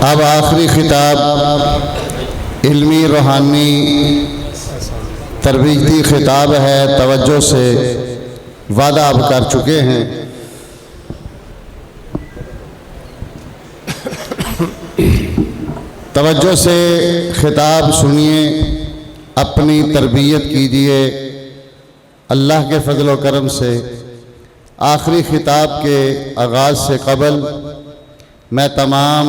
अब आखिरी खिताब इल्मी रूहानी तरबीती खिताब है। तवज्जो से वादा अब कर चुके हैं। तवज्जो से खिताब सुनिए, अपनी तरबियत कीजिए। अल्लाह के फजल व करम से आखिरी खिताब के आगाज़ से कबल मैं तमाम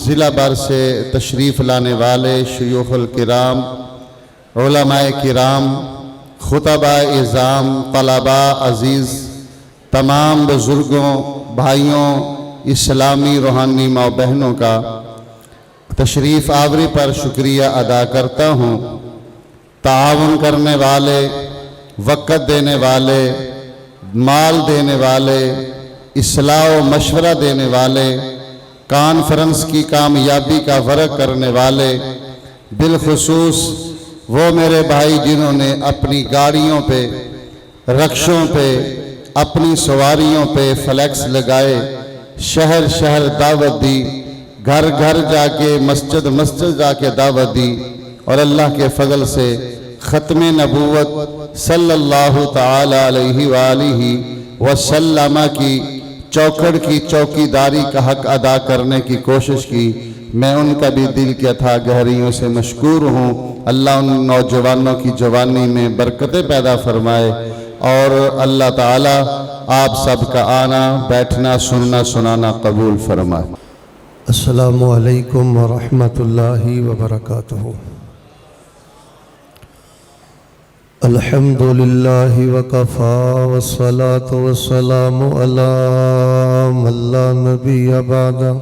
ज़िला भर से तशरीफ़ लाने वाले शयूख़ुल किराम, उलमाए किराम, खुतबा इज़ाम, तलबा अज़ीज़, तमाम बुज़ुर्गों, भाइयों, इस्लामी रूहानी माँ बहनों का तशरीफ़ आवरी पर शुक्रिया अदा करता हूँ। ताआवुन करने वाले, वक़्त देने वाले, माल देने वाले, इस्लाह व मशवरा देने वाले, कॉन्फ्रेंस की कामयाबी का वर्क करने वाले, बिलखुसूस वो मेरे भाई जिन्होंने अपनी गाड़ियों पे, रक्शों पे, अपनी सवारियों पे फ्लैक्स लगाए, शहर शहर दावत दी, घर घर जाके, मस्जिद मस्जिद जाके दावत दी और अल्लाह के फजल से ख़त्म नबूवत सल्लल्लाहु ताला अलैहि वालिहि वसल्लम की चौखट की चौकीदारी का हक अदा करने की कोशिश की। मैं उनका भी दिल के अथाह गहराइयों से मशकूर हूँ। अल्लाह उन नौजवानों की जवानी में बरकतें पैदा फरमाए और अल्लाह ताला आप सब का आना, बैठना, सुनना, सुनाना कबूल फरमाए। अस्सलामु अलैकुम व रहमतुल्लाहि व बरकातुहू। अल्हम्दुलिल्लाहि व कफ़ा वस्सलातु वस्सलामु अला मन ला नबिय्य बअदा।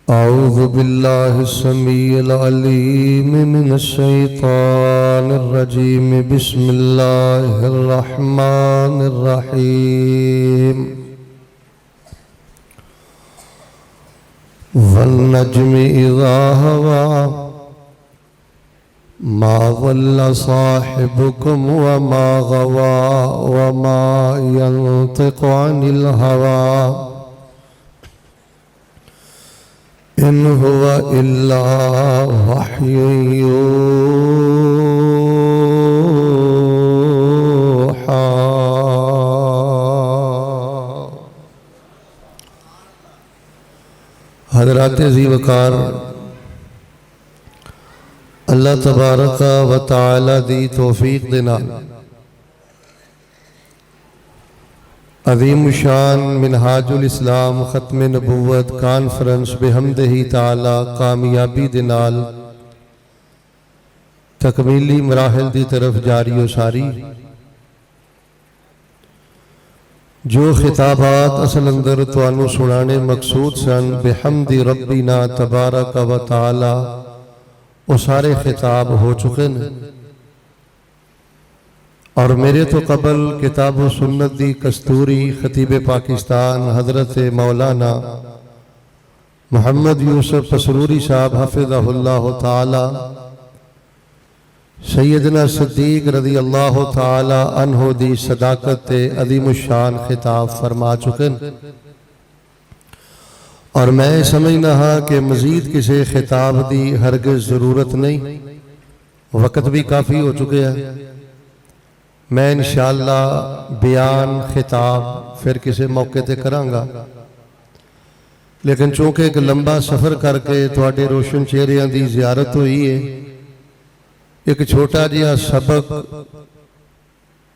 अऊज़ु बिल्लाहि समीइल अलीम मिनश शैतानिर रजीम। बिस्मिल्लाहिर रहमानिर रहीम। वन्नज्मि इज़ा हवा मा ज़ल्ला साहिबुकुम व मा गवा व मा यंतिक़ु अनिल हवा इन हुवा इल्ला वह्युन यूहा। हज़रात ज़ीवकार, अल्लाह तबारक व तआला दी तौफीक दे नाल अज़ीम शान मिनहाजुल इस्लाम ख़त्म नबूवत कॉन्फ्रेंस बिहम्दिही ताला कामयाबी दे नाल तकमीली मराहिल दी तरफ जारी व सारी। जो खिताबात असल अंदर तुहानू सुनाने मकसूद सन बिहम्दि रब्बिना तबारक व तआला, वो सारे खिताब हो चुके हैं। और मेरे तो कबल किताब व सुन्नत दी कस्तूरी खतीब पाकिस्तान हज़रत मौलाना मोहम्मद यूसुफ पसरूरी साहब हफ़िज़हुल्लाह ताला, सैयदना सिद्दीक रज़ी अल्लाह ताला अन्हो दी सदाकत अज़ीमुश्शान खिताब फरमा चुके हैं। और मैं समझना हाँ कि मजीद किसी खिताब की हरगिज़ ज़रूरत नहीं, वक़्त भी काफ़ी हो चुके हैं। मैं इंशाअल्लाह बयान खिताब फिर किसी मौके ते करांगा, लेकिन चूँकि एक लंबा सफ़र करके तुहाडे रोशन चेहरियां की ज़ियारत हुई है, एक छोटा जिहा सबक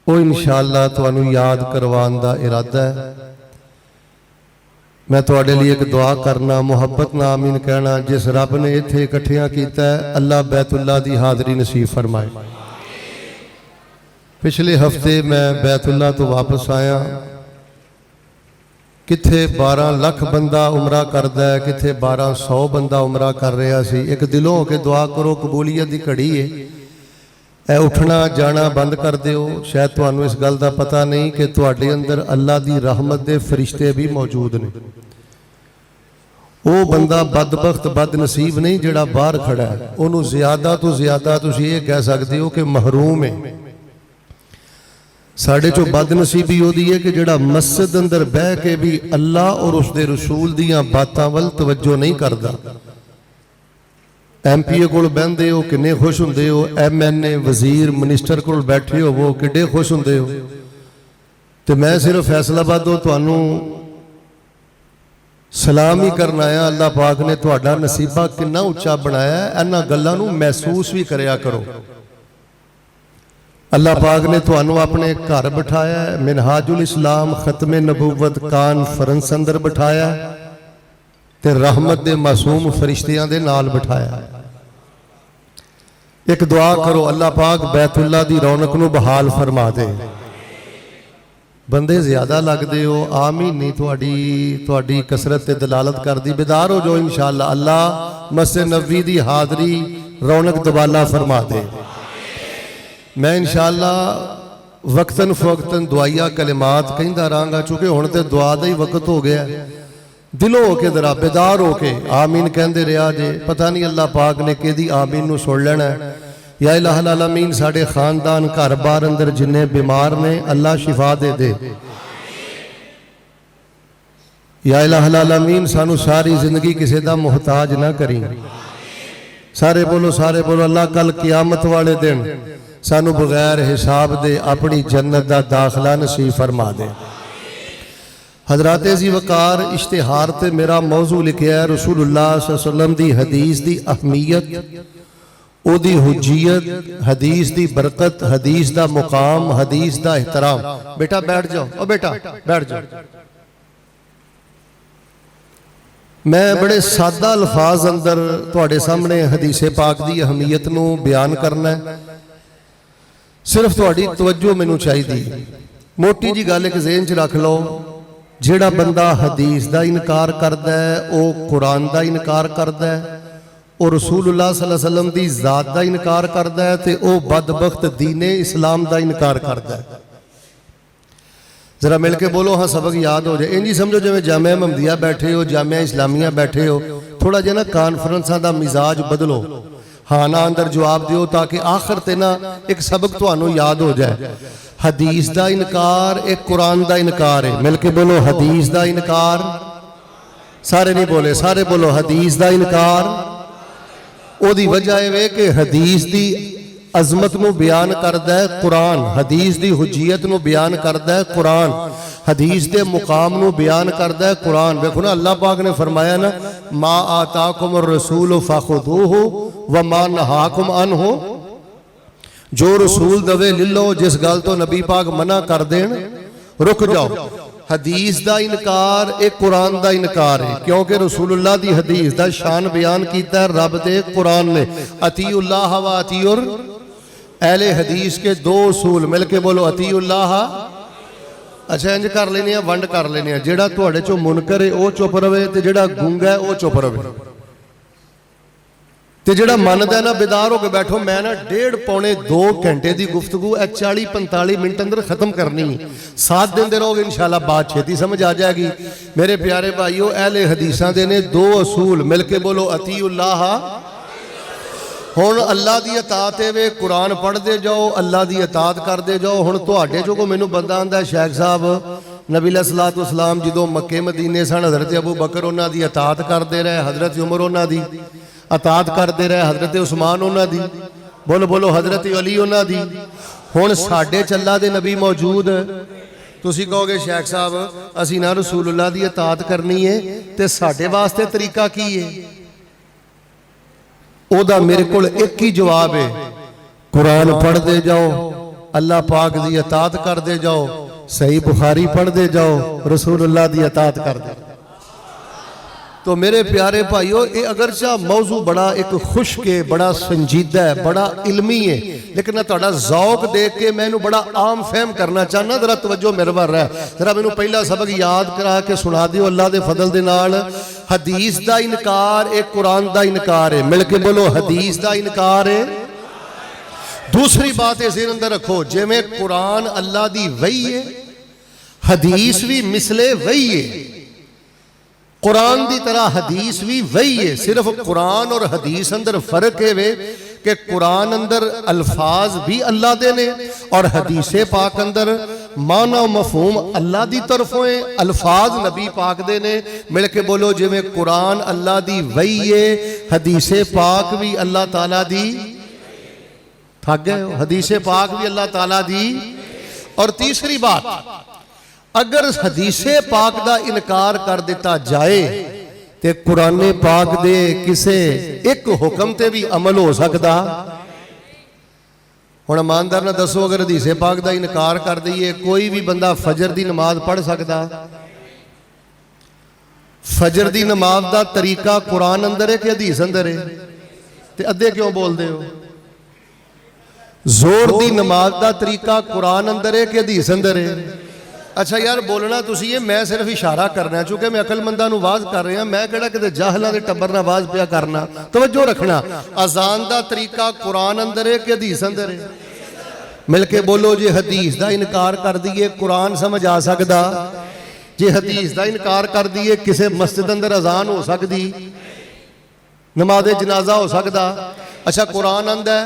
वो इंशाअल्लाह तुहानू याद करवाने का इरादा है। मैं तुहाडे लिए एक दुआ करना, मुहब्बत नाल आमीन कहना। जिस रब ने इत्थे इकट्ठियां कीता है, अल्लाह बैतुल्लाह की हाज़री नसीब फरमाए। पिछले हफ्ते मैं बैतुल्लाह तो वापस आया, किथे 12 लाख बंदा उमरा करदा है, किथे 1200 बंदा उमरा कर रहा सी। एक दिलों होके दुआ करो, कबूलियत की घड़ी है। ए उठना जाना बंद कर दिओ। शायद तुहानू इस गल का पता नहीं कि तुहाडे अंदर अल्लाह की रहमत के फरिश्ते भी मौजूद ने। वो बंदा बदबख्त बद नसीब नहीं जिहड़ा बाहर खड़ा है, उन्होंने ज्यादा तो ज्यादा तुसीं ये कह सकते हो कि महरूम है। साढ़े चो बदनसीबी होती है कि जिहड़ा मस्जिद अंदर बह के भी अल्लाह और उसके रसूल दियां बातां वल तवज्जो नहीं करता। MP कोल बहंदे हो किन्ने खुश हुंदे हो, MNA वजीर मिनिस्टर कोल बैठे हो वो किड्डे खुश हुंदे हो। तो मैं सिर्फ फैसलाबादों तुहानू सलाम ही करना आया। अल्लाह पाक ने तुहाडा नसीबा कितना उच्चा बनाया, इन्हां गल्लां नू महसूस भी करया करो। अल्लाह पाक ने तुहानू अपने घर बिठाया, मिनहाजुल इस्लाम खत्मे नबूवत कानफ्रेंस अंदर बिठाया ते रहमत दे मासूम फरिश्तियां दे नाल बिठाया। एक दुआ करो, अल्लाह पाक बैतुल्ला दी रौनक नू बहाल फरमा दे। बंदे ज्यादा लगते हो, आमीन नहीं तुहाडी कसरत ते दलालत करदी। बेदार हो जाओ इंशाअल्लाह। अल्लाह मस्जिद नबवी दी हाजरी रौनक दबाला फरमा दे। मैं इंशाअल्लाह वक्तन फवक्तन दुआया कलिमात कहंदा रहांगा, चूंकि हुण ते दुआ दा ही वक्त हो गया। दिलों होके जरा बेदार होके आमीन कहंदे रहा जे। पता नहीं अल्लाह पाक ने किहदी आमीन नू सुन लेना है। या इलाहुल आलमीन साडे खानदान घर बार अंदर जिन्ने बीमार ने अल्लाह शिफा दे दे। या इलाहुल आलमीन सानू सारी जिंदगी किसी दा मुहताज ना करी। सारे बोलो अल्लाह कल क़यामत वाले दिन सानू बगैर हिसाब दे अपनी जन्नत दा दाखला नसीब फरमा दे। हजरात जी वकार इश्तिहार ते मेरा मौजू लिखिया है रसूलुल्लाह सल्लल्लाहु अलैहि वसल्लम दी हदीस दी अहमियत, ओदी हुज्जियत, हदीस दी बरकत, हदीस दा मुकाम, हदीस दा एहतराम। बेटा बैठ जाओ, ओ बेटा बैठ जाओ। मैं बड़े सादा अल्फाज अंदर तुहाडे सामने हदीसे पाक दी अहमियत नू बयान करना है। सिर्फ तुहाडी तवज्जो मैनू चाहिए। मोटी जी गल एक ज़हन च रख लो, जिहड़ा बंदा हदीस दा इनकार करदा है वह कुरान दा इनकार करदा है, और रसूलुल्लाह सल्लल्लाहु अलैहि वसल्लम दी ज़ात दा इनकार करदा है, ते वह बदबख्त दीने इस्लाम दा इनकार करदा है। जरा मिल के बोलो हाँ, सबक याद हो जाए। इंज ही समझो जिवें जामिया महमदिया बैठे हो, जामिया इस्लामिया बैठे हो। थोड़ा जिहा ना कानफ्रेंसां दा मिजाज बदलो, हाँ ना अंदर जवाब दिओ, ताकि आखिर ते ना एक सबक तुहानू याद हो जाए। हदीस दा इनकार एक कुरान दा इनकार है। मिल के बोलो हदीस दा इनकार। सारे नहीं बोले, सारे बोलो हदीस दा इनकार। ओदी वजह है कि हदीस दी अजमत नू बयान करदा है कुरान, हदीस दी हुज्जियत नू बयान करदा है कुरान, हदीस दे मुकाम नू बयान करदा है कुरान। देखो ना अल्लाह पाक ने फरमाया ना, मा आताकुम रसूल फखुदूहु व मा नहाकुम अन्हु। जो रसूल दवे ले लो, जिस गल तो नबी पाक मना कर देन रुक जाओ। हदीस दा इनकार एक कुरान दा इनकार है, क्योंकि रसूलुल्लाह दी हदीस दा शान बयान कीता है रब दे कुरान ने। अतीउल्लाह व अतीउर अहले हदीस के दो उसूल। मिल के बोलो अतीउल्लाह। अच्छा इंज कर लेने, वंड कर लेने। जेड़ा तुहाडे चो मुनकर है वह चुप रवे, ते जेड़ा गूंगा है वह चुप रवे, ते जेड़ा मनदा है ना बेदार होकर बैठो। मैं ना 1.5 पौने 2 घंटे की गुफ्तगू 40-45 मिनट अंदर खत्म करनी है। साथ देंदे रहोगे इंशाल्लाह बात छेती समझ आ जाएगी। मेरे प्यारे भाईओ, अहले हदीसां दे ने 2 असूल। मिल के बोलो अतीउल्लाह। हुण अल्लाह दी अतात है, कुरान पढ़ते जाओ, अल्लाह दी अतात करते जाओ। हुण तुहाडे चो कोई मैनू बंदा आंदा शेख साहब नबी अलैहिस्सलातु वस्सलाम जदों मक्के मदीने सन, हज़रत अबू बकर उन्हां दी अतात करते रहे, हज़रत उमर उन्हां दी अतात करते रहे, हज़रत उस्मान उन्हां दी, बोलो बोलो हज़रत अली उन्हां दी। हुण साडे चल्ला दे नबी मौजूद। तुसीं कहोगे शेख साहब असीं ना रसूलुल्लाह दी अतात करनी है, ते साडे वास्ते तरीका की है? ओदा मेरे कोल एक ही जवाब है, कुरान पढ़ते जाओ, अल्लाह पाक दी अतात करते जाओ, सही बुखारी पढ़ते जाओ, रसूलुल्लाह दी अतात करते। तो मेरे प्यारे भाइयों, ये अगरचा मौजू बड़ा एक खुश्क है, बड़ा संजीदा है, बड़ा इल्मी है, लेकिन मैं तुहाडा ज़ौक देख के मैं बड़ा आम फहम करना चाहना। जरा तवज्जो मेरे वाल है, जरा मैनू पहला सबक याद करा के सुना दिओ अल्लाह दे फजल दे नाल। हदीस दा इनकार एक कुरान दा इनकार है। मिल के बोलो हदीस दा इनकार है। दूसरी बात है ज़हन अंदर रखो, जिवें कुरान अल्लाह दी वही है, हदीस भी मिसले वही है। कुरान की तरह हदीस भी वही है, सिर्फ कुरान और हदीस अंदर फर्क है वे कि कुरान अंदर अल्फाज भी अल्लाह दे ने और हदीसे पाक अंदर माना मफहूम अल्लाह दी तरफों है, अल्फाज नबी पाक दे ने। मिल के बोलो जिवें कुरान अल्लाह दी वही है, हदीसे पाक भी अल्लाह ताला दी, थक गए हो, हदीसे पाक भी अल्लाह ताला दी। और तीसरी बात, अगर हदीसे पाक दा इनकार कर दिता जाए ते कुरान पाक दे किसे एक हुक्म ते भी अमल हो सकता। हुण ईमानदार ना दसो, अगर हदीसे पाक दा इनकार कर दईए, कोई भी बंदा फजर दी नमाज पढ़ सकता? फजर दी नमाज दा तरीका कुरान अंदर है कि हदीस अंदर है? ते अद्धे क्यों बोलते हो? जोर दी नमाज दा तरीका कुरान अंदर है कि हदीस अंदर है? अच्छा यार बोलना तुसी है, मैं सिर्फ इशारा करना, चूंकि मैं अकलमंदा नूं वाज कर रहा, मैं किहड़ा किते जाहलां दे टब्बर नाल वाज पिया करना। तवज्जो रखना, अजान दा तरीका कुरान अंदर है कि हदीस अंदर है? मिल के बोलो, जे हदीस दा इनकार कर दईए कुरान समझ आ सकदा? जे हदीस दा इनकार कर दईए किसी मस्जिद अंदर अजान हो सकती, नमाज़े जनाजा हो सकता? अच्छा कुरान आंदा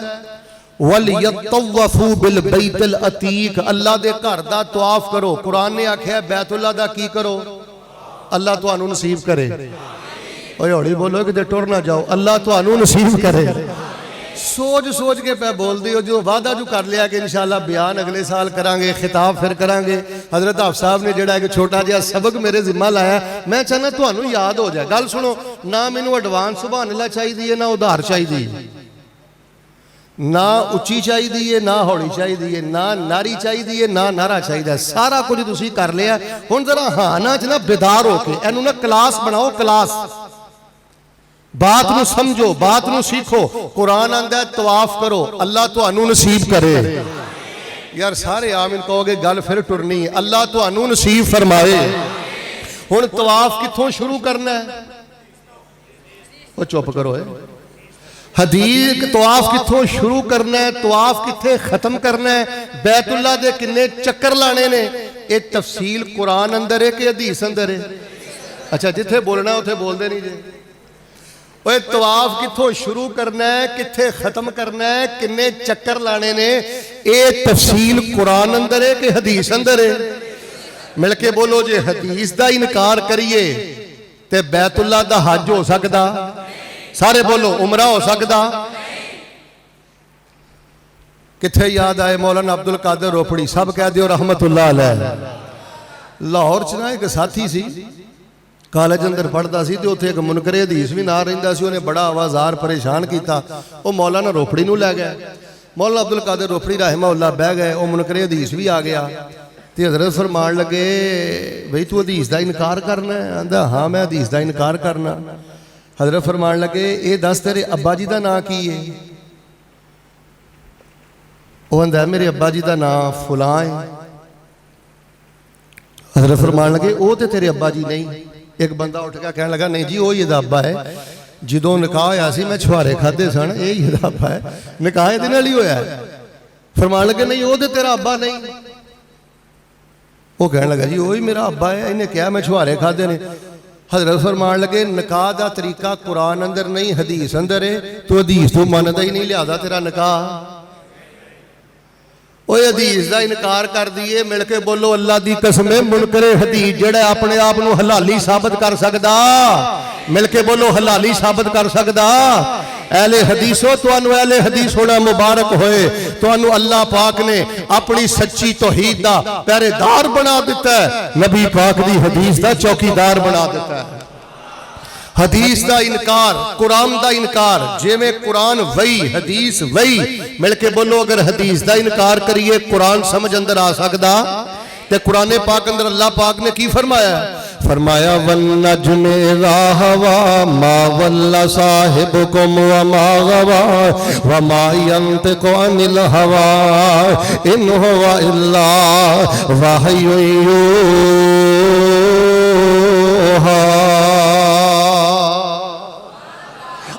वलयतवफू बिल बैतल अतीक, अल्लाह दे घर दा तवाफ करो। कुरान ने आख्या बैतुल्लाह दा की करो? अल्लाह तुहानू नसीब करे। ओए हौली बोलो कि टुर ना जाओ, अल्लाह तुहानू नसीब करे। सोच सोच के पै बोलते हो, जो वादा जो कर लिया कि इंशाअल्लाह बयान अगले साल करांगे, खिताब फिर करांगे। हजरत हाफ साहब ने जिहड़ा एक छोटा जिहा सबक मेरे जिम्मा लाया, मैं चाहना तुहानू याद हो जाए। गल सुनो, ना मैनू एडवांस सुभान अल्लाह चाहिए, ना उधार चाहिए, ना उच्ची चाहिए, ना हौली चाहिए, ना नारी चाहिए, ना नारा चाहिए। सारा कुछ तुसी कर लिया। हुण जरा हाँ ना च ना बेदार होके इहनू ना क्लास बनाओ, क्लास। बात नू समझो, बात नू सीखो। कुरान आंदा तवाफ करो, अल्लाह तुहानू नसीब करे। यार सारे आमीन कहोगे, गल फिर टुरनी। अल्लाह तुहानू नसीब फरमाए। हुण तवाफ कित्थों शुरू करना है? वो चुप करो है। हदीस तवाफ कित्थों शुरू करना है, तवाफ कित्थे खत्म करना है, बैतुल्लाह दे किन्ने चक्कर लाने ने, ये तफसील कुरान अंदर है कि हदीस अंदर है? अच्छा जिथे बोलना उथे बोलते नहीं जे। ओए तवाफ कित्थों शुरू करना है, कित्थे खत्म करना है, किन्ने चक्कर लाने ने, ये तफसील कुरान अंदर है कि हदीस अंदर है? मिल के बोलो, जे हदीस दा इनकार करिए ते बैतुल्लाह दा हज हो सकदा? सारे बोलो, उमरा हो सकता? किथे याद आए मौलाना अब्दुल कादिर रोपड़ी, सब कह दियो रहमतुल्लाह अलैह। लाहौर च ना एक साथी सी, कॉलेज अंदर पढ़ता सी, तो उत्थे एक मुनकरे हदीस भी नाल रहिंदा सी। उन्हें बड़ा आवाज़ार परेशान किया, वो मौलाना रोपड़ी नूं लै गया। मौलाना अब्दुल कादिर रोपड़ी रहमतुल्लाह बह गए, वो मुनकरे हदीस भी आ गया। तो हज़रत फरमान लगे, बई तू हदीस का इनकार करना है? आंदा हाँ मैं हदीस का इनकार करना। हज़रत फरमान लगे, ये दस तेरे अब्बा जी का नाम की है? वो आंदा मेरे अब्बा जी का नाम फुलां है। हज़रत फरमान लगे, वो तो तेरे अब्बा जी नहीं। एक बंदा उठ के कहने लगा, नहीं जी वो ही अब्बा है, जो निकाह होया सी मैं छुहारे खाधे सन, यही अब्बा है, निकाह इहदे नाल ही होया। फरमान लगे, नहीं वो तो तेरा अब्बा नहीं। वो कहने लगा, जी वो ही मेरा अब्बा है, इन्हें क्या मैं छुहारे खाधे ने। हज़रत फरमान लगे, निकाह का तरीका कुरान अंदर नहीं हदीस अंदर है, तू हदीस तो मानता ही नहीं, लिहाजा तेरा निकाह। ओए हदीस का इनकार कर दिए, मिल के बोलो अल्लाह की कसम, मुनकरे हदीस जेड़ा अपने आप को हलाली साबित कर सकता, मिल के बोलो हलाली साबित कर सकता। अहले हदीसो, तुहानू अहले हदीस होना मुबारक होए। तुहानू अल्लाह पाक ने अपनी सच्ची तौहीद दा पहरेदार बना दिता है, नबी पाक दी हदीस दा चौकीदार बना दिता है। हदीस का इनकार, कुरान का इनकार, जिवें कुरान वही हदीस वही। मिल के बोलो, अगर हदीस का इनकार करिए कुरान समझ अंदर आ सकता? ते कुरान पाक अंदर अल्लाह पाक ने की फरमाया? फरमाया वन्नज्मे राहवा मा वल्ला साहिबुकुम व मा गवा व मा यंतिकु अनिल हवा इन हुवा इल्ला वहयु यूहा।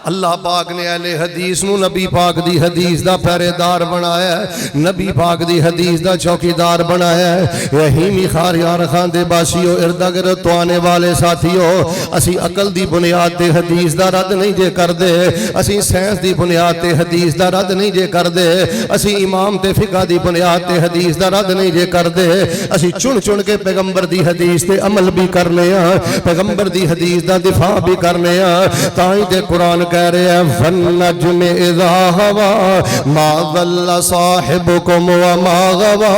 अल्लाह पाक ने अहले हदीस नूं नबी पाक दी हदीस दा पहरेदार बनाया है, नबी पाक दी हदीस दा चौकीदार बनाया है। यही खार यार खान दे बासियों इर्द गिर्द तो आने वाले साथियों, असी अकल दी बुनियाद ते हदीस दा रद्द नहीं जे करदे, असी साइंस दी बुनियाद ते हदीस दा रद्द नहीं जे करदे, असी इमाम ते फिका दी बुनियाद ते हदीस दा रद्द नहीं जे करदे। असी चुन चुन के पैगंबर दी हदीस ते अमल भी करने आ, पैगंबर दी हदीस दा दिफा भी करने आ। ताई ते कुरान कह रहे हैं वन नज्म इज़ा हवा मा ज़ल्ला साहिबुकुम व मा गवा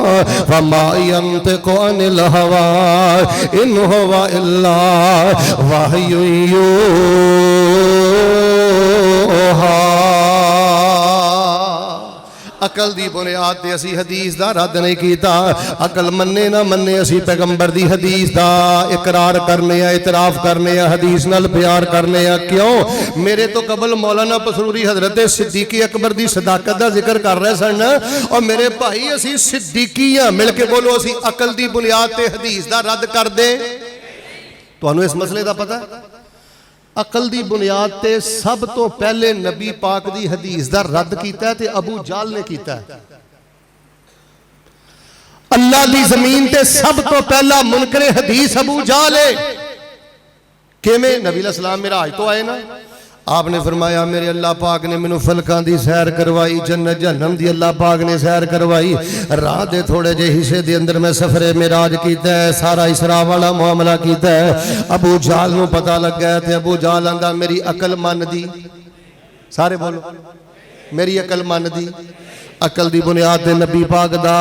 व मा यंतिकु अनिल हवा इन हुवा इल्ला वहयु यूहा। अकल दी बुनियाद ते असी हदीस दा रद्द नहीं कीता, अकल मन्ने ना मन्ने असी पैगंबर दी हदीस दा इकरार करने आ, इतराफ करने आ, हदीस नाल प्यार करने आ। क्यों? मेरे तो कबल मौलाना पसरूरी हजरत सिद्दीकी अकबर दी सदाकत दा जिक्र कर रहे सन, और मेरे भाई असी सिद्दीकी आ। मिल के बोलो, असी अकल दी बुनियाद ते हदीस दा रद्द कर दे। तुहानू इस मसले दा पता है? अकल दी बुनियाद ते सब तो पहले नबी पाक दी हदीस दा रद्द कीता है ते अबू जाल ने कीता है। अल्लाह दी जमीन ते सब तो पहला मुनकरे हदीस अबू जाल है। किवें? नबी अलैहिस्सलाम मिराज तो आए ना, आपने फरमाया मेरे अल्लाह पाक ने मैनू फलकां दी सैर करवाई, जन्नत जहन्नम दी अल्लाह पाक ने सैर करवाई। राह दे थोड़े जे हिस्से दे अंदर मैं सफरे मिराज कीता है, सारा इसरा वाला मामला कीता है। अबू जाल नू पता लगा है ते अबू जाल आंदा मेरी अकल मन दी। सारे बोलो मेरी अकल मन दी। अकल दी बुनियाद ते नबी पाक दा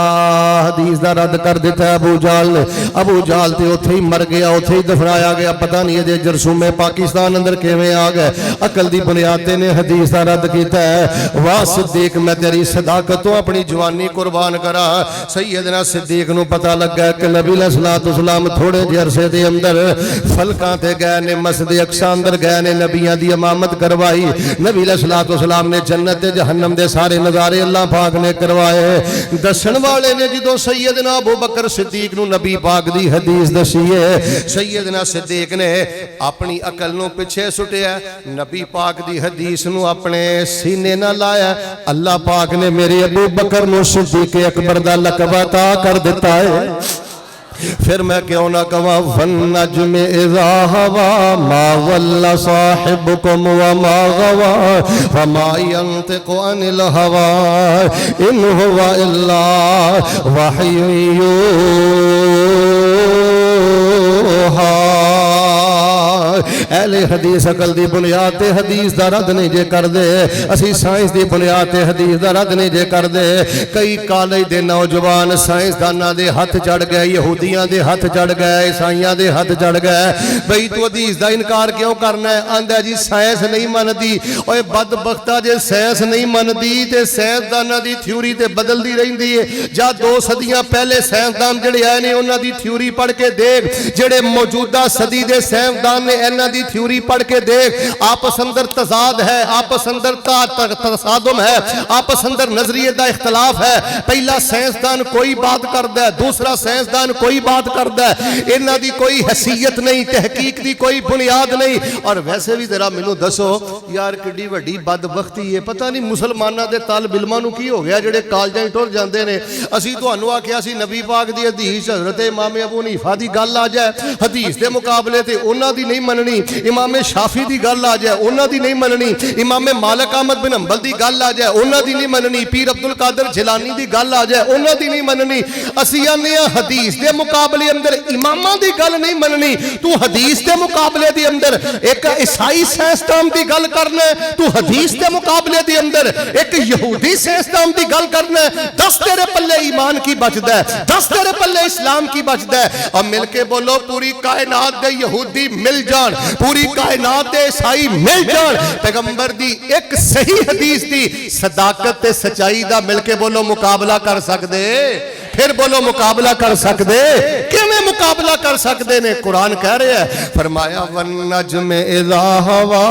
हदीस दा रद्द कर दिता है अबू जाल ने। अबू जाल ते उत्थे ही मर गया, उत्थे ही दफनाया गया। पता नहीं ये जरसूमे पाकिस्तान अंदर किवें आ गए। अकल दी बुनियाद ते ने हदीस दा रद्द कीता है। वाह सिद्दीक, मैं तेरी सदाकत तो अपनी जवानी कुर्बान करा। सैयदना सिद्दीक नू पता लगा कि नबी अलैहिस्सलाम थोड़े जे अरसे दे अंदर फलकां ते गए ने, मस्जिद अक्सा अंदर गए ने, नबियां दी इमामत करवाई। नबी अलैहिस्सलाम ने जन्नत ते जहन्नम दे सारे नज़ारे अल्लाह पाक ने करवाए। दसन वाले ने जो सैयदना अबू बकर सिद्दीक नू नबी पाक दी हदीस दसी है, सैयदना सिद्दीक ने अपनी अकल नू पिछे सुटिया, नबी पाक दी हदीस नू अपने सीने ना लाया। अल्लाह पाक ने मेरे अबू बकर नू सिद्दीक अकबर दा लक़ब अता कर दिता है। फिर मैं क्यों ना कवा वन नज्म इज़ा हवा मा ज़ल्ला साहिबुकुम व मा गवा व मा यंतिकु अनिल हवा इन हुवा इल्ला वहयु यूहा। अहले हदीस अकल दी बुनियाद ते हदीस दा रद्द नहीं जे कर दे, असी साइंस दी बुनियाद ते हदीस दा रद्द नहीं जे कर दे। कई कॉलेज दे नौजवान साइंसदानां दे हथ चढ़ गए, यहूदियां दे हथ चढ़ गए, ईसाइयां दे हथ चढ़ गए। बई तू हदीस दा इनकार क्यों करना है? आंदा जी साइंस नहीं मनदी। ओए बदबख्ता, जे साइंस नहीं मनदी ते साइंसदानां दी थ्योरी ते बदलदी रहिंदी है। जा 2 सदियां पहले साइंसदान जिहड़े आए ने उन्हां दी थ्योरी पढ़ के देख, जिहड़े मौजूदा सदी दे साइंसदान ने इन्हां दी थ्योरी पढ़ के देख। आपस अंदर तजाद है, आपस अंदर तसादुम है, आपस अंदर नजरिए का इख्तलाफ है। पहला साइंसदान कोई बात करता है, दूसरा साइंसदान कोई बात करता है। इन्हां दी कोई हैसियत नहीं, तहकीक दी कोई बुनियाद नहीं। और वैसे भी जरा मैनू दसो यार किड्डी वड्डी बदबख्ती है, पता नहीं मुसलमानां दे तालिब इल्मां नू की हो गया जेडे कॉलेजां टुर जांदे ने। असीं तुहानू आखिया सी नबी पाक दी हदीस हज़रत इमाम अबू हनीफा दी गल आ जाए, हदीस दे मुकाबले ते उन्हां दी नहीं मननी। इमाम शाफी दी गल आ जाए उन्हां दी नहीं मननी। इमाम मालिक अहमद बिन हंबल दी गल आ जाए उन्हां दी नहीं मननी। पीर अब्दुल कादिर जिलानी दी गल आ जाए उन्हां दी नहीं मननी। असीं आने हदीस दे मुकाबले अंदर इमामां दी गल नहीं मननी। तू हदीस दे मुकाबले दे अंदर एक ईसाई साइंसदान दी गल करना, तू हदीस दे मुकाबले दे अंदर एक यहूदी साइंसदान दी गल करना। दस तेरे पल्ले ईमान की बचदा है, दस तेरे पल्ले इस्लाम की बचदा है। और मिलके बोलो पूरी कायनात दे यहूदी मिल जान, पूरी कायनात दे ईसाई मिल जान, पैगंबर दी एक सही हदीस दी सदाकत ते सच्चाई दा मिलके बोलो मुकाबला कर सकदे? फिर बोलो मुकाबला कर सकदे? किवें मुकाबला कर सकदे ने? कुरान कह रहा है, फरमाया वन नज्म इज़ा हवा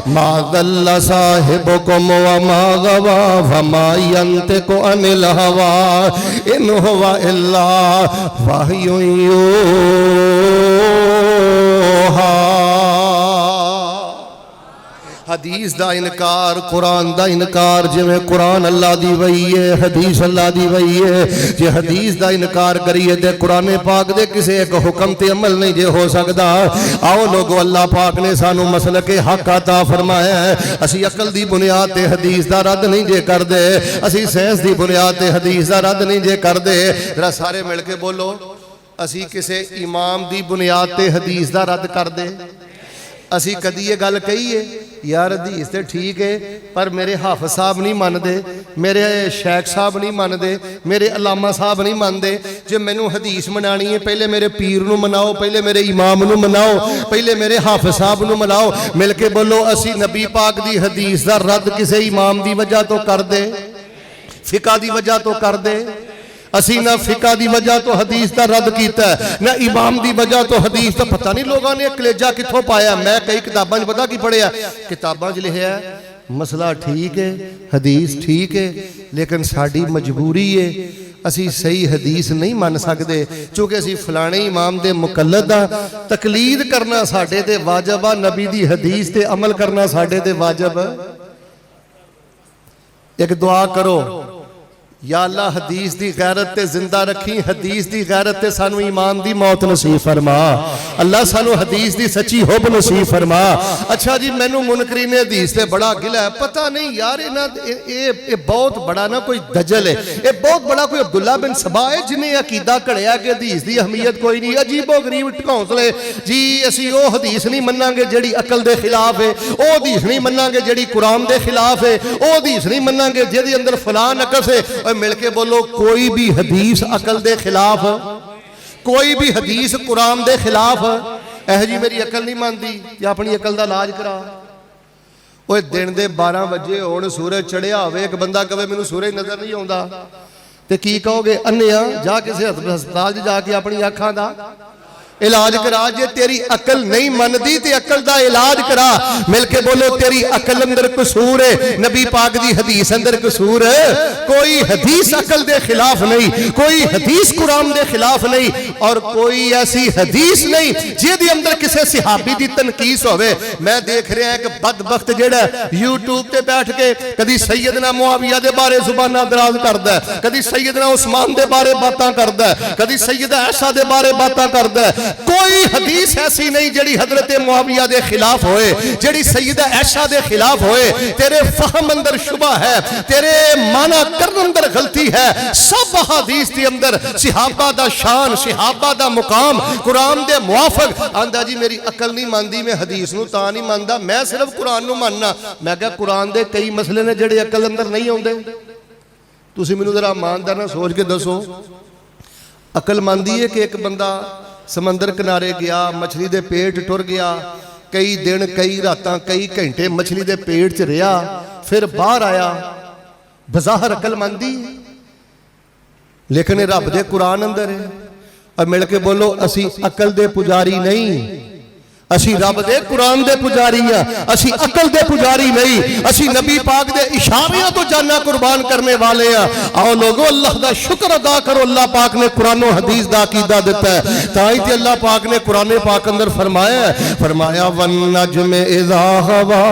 मा ज़ल्ला साहिबुकुम व मा गवा व मा यंतिकु अनिल हवा इन हुवा इल्ला वहयु यूहा। हदीस दा इनकार, कुरान दा इनकार। जिवें कुरान अल्लाह दी वही है, हदीस अल्लाह दी वही है। जे हदीस दा इनकार करिए ते कुरान पाक दे किसी एक हुक्म ते अमल नहीं जे हो सकता। आओ लोगो, अल्लाह पाक ने सानू मसलक हक अता फरमाया है। असी अकल दी बुनियाद ते हदीस दा रद्द नहीं जे करदे, असी साइंस दी बुनियाद ते हदीस दा रद्द नहीं जे करदे। जरा सारे मिल के बोलो, असी किसी इमाम दी बुनियाद ते हदीस दा रद्द करदे? असी कदी ये गल कही है यार हदीस तो ठीक है पर मेरे हाफिज साहब नहीं मानते, मेरे शेख साहब नहीं मानते, मेरे अलामा साहब नहीं मानते। जे मैनू हदीस मनानी है पहले मेरे पीर नू मनाओ, पहले मेरे इमाम नू मनाओ, पहले मेरे हाफिज साहब नू मनाओ। मिल के बोलो, असी नबी पाक दी हदीस दा रद्द किसी इमाम दी वजह तो कर दे, फिका दी वजह तो कर दे। असी ना फिका दी वजह तो हदीस का रद्द किया, ना इमाम की वजह तो हदीस का। पता नहीं लोगों ने कलेजा कितों पाया। मैं कई किताबों पता की पढ़िया, किताबों लिखा मसला ठीक है, हदीस ठीक है, लेकिन साड़ी मजबूरी है, असी सही हदीस नहीं मान सकते क्योंकि असी फलाने इमाम दे मुकल्लद हाँ। तकलीद करना साडे ते वाजिब आ, नबी दी हदीस ते अमल करना साडे ते वाजिब। एक दुआ करो, या अल्लाह हदीस दी गैरत ते जिंदा रखी, हदीस दी गैरत ते सानू ईमान दी मौत नसीब फरमा। अल्लाह सानू हदीस दी सच्ची हुब नसीब फरमा। अच्छा जी, मैनू मुनकरीन हदीस ते बड़ा गिला है। पता नहीं यार ये बहुत बड़ा ना कोई दजल है, ये बहुत बड़ा कोई अब्दुल्ला बिन सबा है जिन्हें अकीदा घड़िया कि हदीस दी अहमियत कोई नहीं। अजीबो गरीब ढकौंसले जी, असी वो हदीस नहीं मनांगे जिहड़ी अकल दे खिलाफ है, वो हदीस नहीं मनांगे जिहड़ी कुरान दे खिलाफ है, वो हदीस नहीं मनांगे जिहदे अंदर फलां नकस है। मिल के बोलो, कोई भी हदीस अकल दे खिलाफ, कोई भी हदीस कुरान दे खिलाफ। एह जी मेरी अकल नहीं मानती, या अपनी अकल दा इलाज करा। ओए दिन दे 12 बजे होण, सूरज चढ़िया होवे, एक बंदा कहे मैनू सूरज नजर नहीं आउंदा, ते की कहोगे? अन्निया जा किसी हस्पताल जाके अपनी अखां दा इलाज करा। जे तेरी अकल नहीं मनदी ते अकल दा इलाज करा। मिलके बोलो, तेरी अकल अंदर कसूर है, नबी पाक दी हदीस अंदर कसूर है। कोई हदीस अकल दे खिलाफ नहीं, कोई हदीस कुरान दे खिलाफ नहीं, और कोई ऐसी हदीस नहीं जिहदे अंदर किसी सहाबी दी तनकीस होवे। मैं देख रहा एक बदबख्त जेड़ा यूट्यूब ते बैठ के कदी सैयदना मुआविया दे बारे जुबाना दराज करदा है, कदी सैयदना उस्मान दे बारे बातां करदा है, कदी सैयदा आयशा दे बारे बातां करदा है। कोई हदीस ऐसी नहीं जेड़ी हजरत मुआविया दे खिलाफ होए, जेड़ी सैयदा आयशा दे खिलाफ होए। तेरे फहम अंदर शुबा है, तेरे माना करन अंदर गलती है। सब हदीस के अंदर सहाबा दा शान, सहाबा दा मुकाम कुरान दे मुआफिक। आंदा जी मेरी अकल नहीं मानदी, मैं हदीस नूं तां नहीं मानदा, मैं सिर्फ कुरान नूं मानना। मैं कहा कुरान दे कई मसले ने जेड़े अकल अंदर नहीं आउंदे। तुसीं मैनूं जरा ईमानदार नाल सोच के दसो, अकल मानदी है कि एक बंदा समंदर किनारे गया, मछली दे पेट टुर गया, कई दिन कई रातां कई घंटे मछली दे पेट च रहा, फिर बाहर आया, बज़ाहिर अकल मानदी, लेकिन रब दे कुरान अंदर है। और मिल के बोलो, असी अकल दे पुजारी नहीं, असी रब दे कुरान दे पुजारी हाँ, असी अकल दे पुजारी नहीं, असी नबी पाक दे इशारियां तो जाना कुर्बान करने वाले हैं। आओ लोगो, अल्लाह दा शुक्र अदा करो, अल्लाह पाक ने कुरान और हदीस दा अकीदा दिता है। ताई ते अल्लाह पाक ने कुरान पाक अंदर फरमाया वन नज्म इज़ा हवा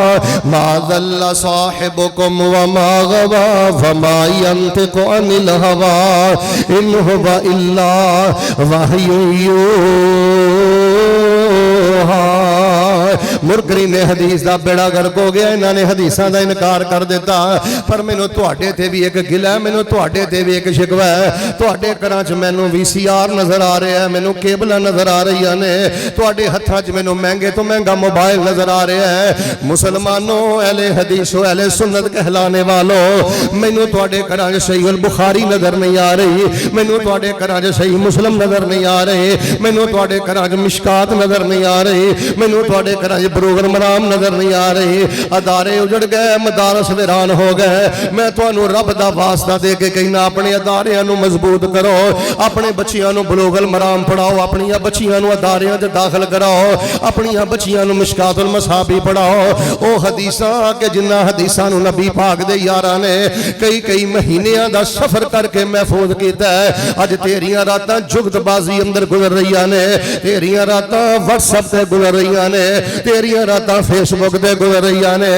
मा ज़ल्ला साहिबुकुम व मा गवा व मा यंतिकु अनिल हवा इन हुवा इल्ला वहयु मुरकरी ने हदीस का बेड़ा गर्क हो गया। इन्होंने हदीसा का इनकार कर दिता। पर मैनू तुहाडे ते भी एक गिला है, मैनू तुहाडे ते भी एक शिकवा है। तुहाडे घरां च मैनू VCR नजर आ रहा है, मैनू केबल नजर आ रही ने, तुहाडे हत्थां च मैनू महंगे तो महंगा मोबाइल नजर आ रहा है। मुसलमानों, अहले हदीसो, अहले सुन्नत कहलाने वालों, मैनू तुहाडे घरां च सही अल बुखारी नजर नहीं आ रही, मैनू तुहाडे घरां च सही मुस्लिम नजर नहीं आ रहे, मैनू तुहाडे घरां च मिशकात नजर नहीं आ रही, मैनू तुहाडे घरां च बरोगर मराम नजर नहीं आ रही। अदारे उजड़ गए, मदारस वीरान हो गए। मैं तुहानू रब दा वास्ता दे के कहना, अपने अदारियां नू मजबूत करो, अपने बच्चियां नू बलोगल मराम पढ़ाओ, अपनी बच्चियां नू अदारियां च दाखिल कराओ, अपनी बच्चियां नू मिशकातुल मसाबी पढ़ाओ। ओ हदीसां के जिन्ना हदीसां नू नबी पाक दे यारां ने कई महीनों का सफर करके महफूज किया है। अज तेरियां रातां जुगतबाजी अंदर गुजर रही ने, तेरियां रातां व्हाट्सएप ते गुजर रही ने, तेरियां रातां फेसबुक ते गुजर रही ने।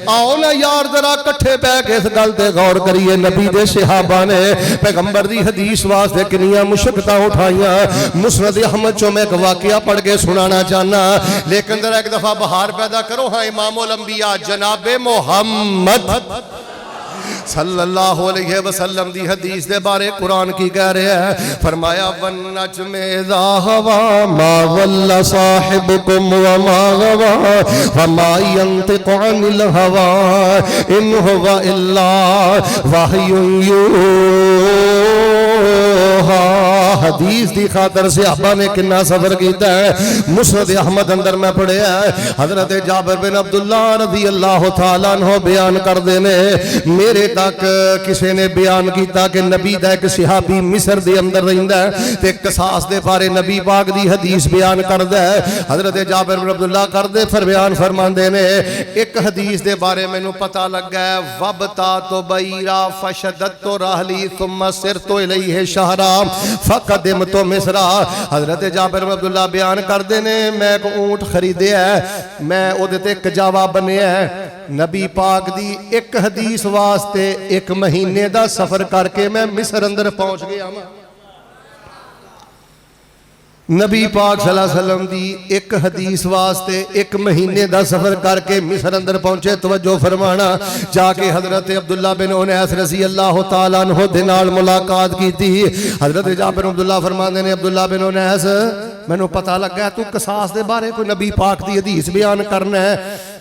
आओ ना यार जरा कट्ठे बैठ के इस गल ते गौर करिए। नबी दे सहाबा ने पैगंबर दी हदीस वास्ते किनियां मुशक्कतां उठाइयां। मुस्नद अहमद चो मैं एक वाकया पढ़ के सुनाना चाहना, लेकिन जरा एक दफा बहार पैदा करो। हाँ, इमामुल अंबिया जनाबे मोहम्मद सल्लल्लाहु अलैहि वसल्लम दी हदीस दे बारे कुरान की कह रहा है। फरमाया वन नजमे ज़ा हवा मा वल्ला साहिबुकुम व मा गवा व मा यंतिकु अनिल हवा इन हुवा इल्ला वहयुन यूहा। हदीस दी खातर सहाबा ने कितना सफर किया है। मुस्नद अहमद अंदर मैं पढ़िया हजरत जाबिर बिन अब्दुल्ला रज़ी अल्लाह तआला अन्हु बयान करते ने, मेरे तक किसी ने बयान किया कि नबी दा एक सहाबी मिस्र दे अंदर रहिंदा है ते कसास दे बारे नबी पाक दी हदीस बयान करदा है। हजरत जाबिर बिन अब्दुल्ला करदे फिर बयान फरमांदे ने, एक हदीस दे बारे मैनू पता लगा है। वबता तो बईरा फशदत तो रहली सुम्मा सिर तो इलैहि शहरा फकदम तो मिस्रा। हजरत जाबिर बिन अब्दुल्ला बयान करदे ने, मैं एक ऊंट खरीदया है, मैं ओदे ते कजावा बनिया है। नबी पाक दी एक हदीस वास्ते एक महीने का सफर करके मैं मिस्र अंदर पहुंच गया। नबी पाक सल्लल्लाहु अलैहि वसल्लम दी एक हदीस वास्ते एक महीने का सफर करके मिस्र अंदर पहुंचे। तवज्जो फरमाना, जाके हजरत अब्दुल्ला बिन उनैस रज़ी अल्लाह तआला अन्हु दे नाल मुलाकात की थी। हजरत जाबिर बिन अब्दुल्ला फरमाते ने, अब्दुल्ला बिन उनैस मैनू पता लगा तू कसास दे बारे कोई नबी पाक दी हदीस बयान करना है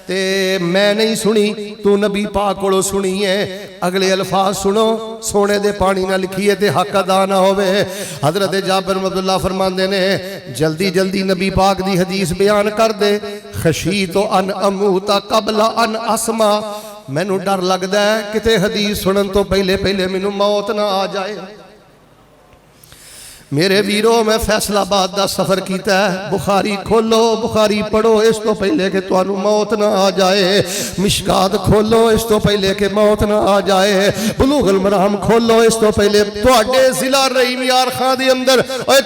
ते मैं नहीं सुनी, तू नबी पाक कोलों सुनी है। अगले अल्फाज सुनो, सोने दे पानी ना लिखिए ते हक अदा ना होवे। हजरत जाबिर बिन अब्दुल्ला फरमाते ने, जल्दी जल्दी नबी पाक दी हदीस बयान कर दे। खशी तो अन अमूता कबला अन असमा, मैनू डर लगदा है किते हदीस सुनन तो पहले पहले मैनू मौत ना आ जाए। मेरे वीरो मैं फैसलाबाद का सफर किया है। बुखारी खोलो, बुखारी पढ़ो इस तो पहले कि तुहानू मौत ना आ जाए। मिशकात खोलो इस तो पहले कि मौत ना आ जाए। बुलूगुल मराम खोलो इस तो पहले। तुहाडे जिला रहीम यार खां दे अंदर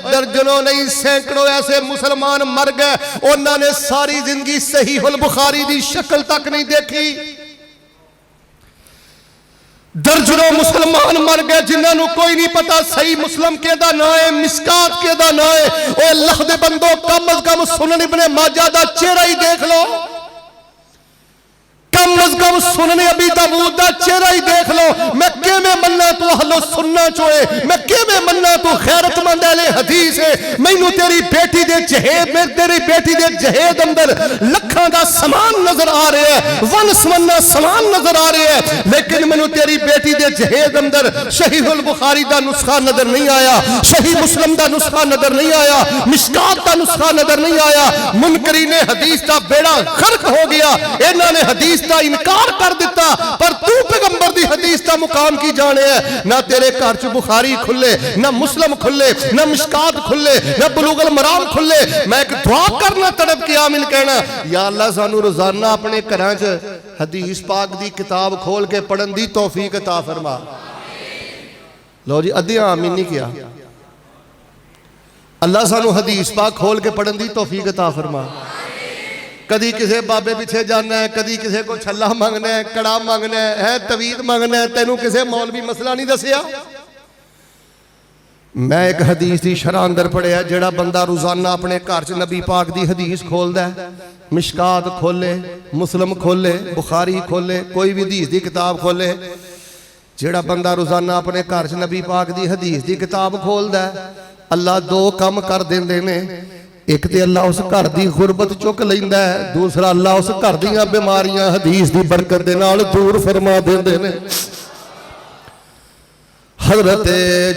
दर्जनों नहीं सैकड़ों ऐसे मुसलमान मर गए, उन्होंने सारी जिंदगी सहीहुल बुखारी की शक्ल तक नहीं देखी। दर्जनों मुसलमान मर गए जिन्होंने कोई नहीं पता सही मुस्लिम केदा ना है, मिसकात केदा ना है। ओ अल्लाह दे बंदो, कम अज कम सुनन इब्ने माजा दा चेहरा ही देख लो, कम अज कम सुनने अबी दाऊद दा चेहरा ही देख लो। मैं किवें मन्ना तू अहलो सुन्ना चोए, मैं किवें मन्ना तू गैरतमंद अहले हदीस है। मैनू तेरी बेटी दे जहेद में तेरी बेटी दे जहेद अंदर लखां दा समान नजर आ रहा है, वन सवन्ना समान नजर आ रहा है, लेकिन मैनू तेरी बेटी दे जहेद अंदर सहीहुल बुखारी दा नुस्खा नजर नहीं आया, सही मुस्लिम दा नुस्खा नजर नहीं आया, मिशकात दा नुस्खा नजर नहीं आया। मुनकरीन हदीस दा बेड़ा गर्क हो गया, इन्हां ने हदीस का इनकार कर दिता। पर तू पैगंबर दी हदीस का मुकाम की जाने है। ना तेरे घर च बुखारी खुले, ना मुस्लिम खुले, ना मिशकात खुले, ना बुलूगुल मराम खुले। मैं एक दुआ करना तड़प के आमीन कहना, या अल्लाह सानू रोजाना अपने घरां च हदीस पाक दी किताब खोल के पढ़न दी तौफीक अता फरमा। लो जी, अद्धियां आमीन नहीं किया। अल्लाह सानू हदीस पाक खोल के पढ़न दी तौफीक अता फरमा। कदी किसी बाबे पीछे जाना है, कदी किसी को छला मंगना है, कड़ा मंगना है, तवीत मंगना है, तेनू किसी मौलवी मसला नहीं दसिया। मैं एक हदीस की शरह अंदर पढ़िया, जेड़ा बंदा रोजाना अपने घर च नबी पाक की हदीस खोलता है, मिशकात खोले, मुस्लिम खोले, बुखारी खोले, कोई भी हदीस की किताब खोले, जेड़ा बंदा रोजाना अपने घर च नबी पाक की हदीस की किताब खोलता है, अल्लाह दो काम कर देंदे ने। एक तो अल्लाह उस घर की गुरबत चुक लैंदा है, दूसरा अल्लाह उस घर दीयां बीमारियां हदीस की बरकत दे नाल दूर फरमा देंदे ने। हजरत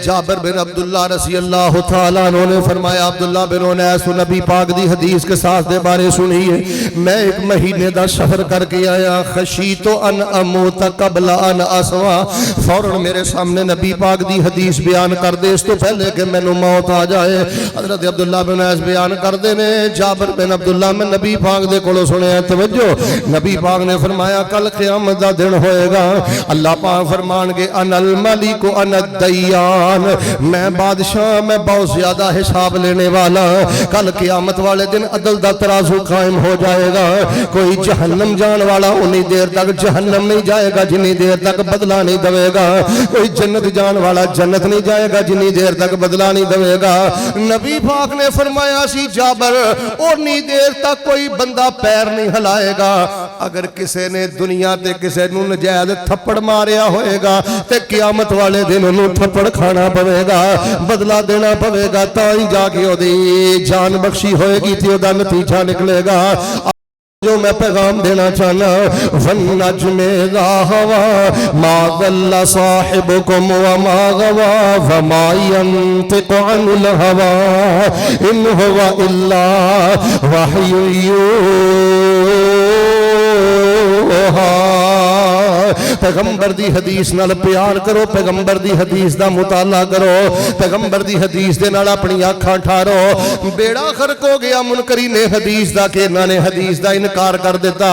जाबिर बिन अब्दुल्ला रज़ी अल्लाह तआला अन्हु ने फरमाया, अब्दुल्ला बिन उनैस नबी पाक दी हदीस के साथ दे बारे सुनी है। मैं एक महीने का सफर करके आया, खशी तो अन अमूत कबला अन असवा, फौरन मेरे सामने नबी पाक दी हदीस बयान कर दे इस तो पहले कि मैनू मौत आ जाए। हजरत अब्दुल्ला बिन उनैस बयान करते ने, जाबिर बिन अब्दुल्ला मैं नबी पाक दे कोलों सुनिया। तवज्जो, नबी पाक ने फरमाया कल क़यामत दा दिन होएगा, अल्लाह पाक फरमानगे अनल मलिक अन दय्यान, मैं बादशाह, मैं बहुत ज्यादा हिसाब लेने वाला। कल क़यामत वाले दिन अदल दा तराजू कायम हो जाएगा। कोई जहन्नम जान वाला उन्नी देर तक जहन्नम नहीं जाएगा जिन्नी देर तक बदला नहीं देगा। कोई जन्नत जान वाला जन्नत नहीं जाएगा जिन्नी देर तक बदला नहीं देगा। नबी पाक ने फरमाया सी जाबर, उन्नी देर तक कोई बंदा पैर नहीं हिलाएगा। अगर किसी ने दुनिया ते किसी नूं नजायज थप्पड़ मारिया होएगा ते क़यामत वाले दिन उन्होंने थप्पड़ खाना पवेगा, बदला देना पवेगा, ताई जाके ओदी जान बख्शी होएगी ते ओदा नतीजा निकलेगा। जो मैं पैगाम देना चाहना, वन्नज्मे ज़ाहवा मा ज़ल्ला साहिबुकुम व मा गवा व मा यंतिक़ु अनिल हवा इन हुवा इल्ला वह्युन यूहा। पैगंबर दी हदीस नाल प्यार करो, पैगंबर दी हदीस दा मुताला करो, पैगंबर दी हदीस दे नाल अपनी आँखां ठारो। बेड़ा खरक हो गया मुनकरी ने हदीस दा कि इन्हां ने हदीस दा इनकार कर दिता।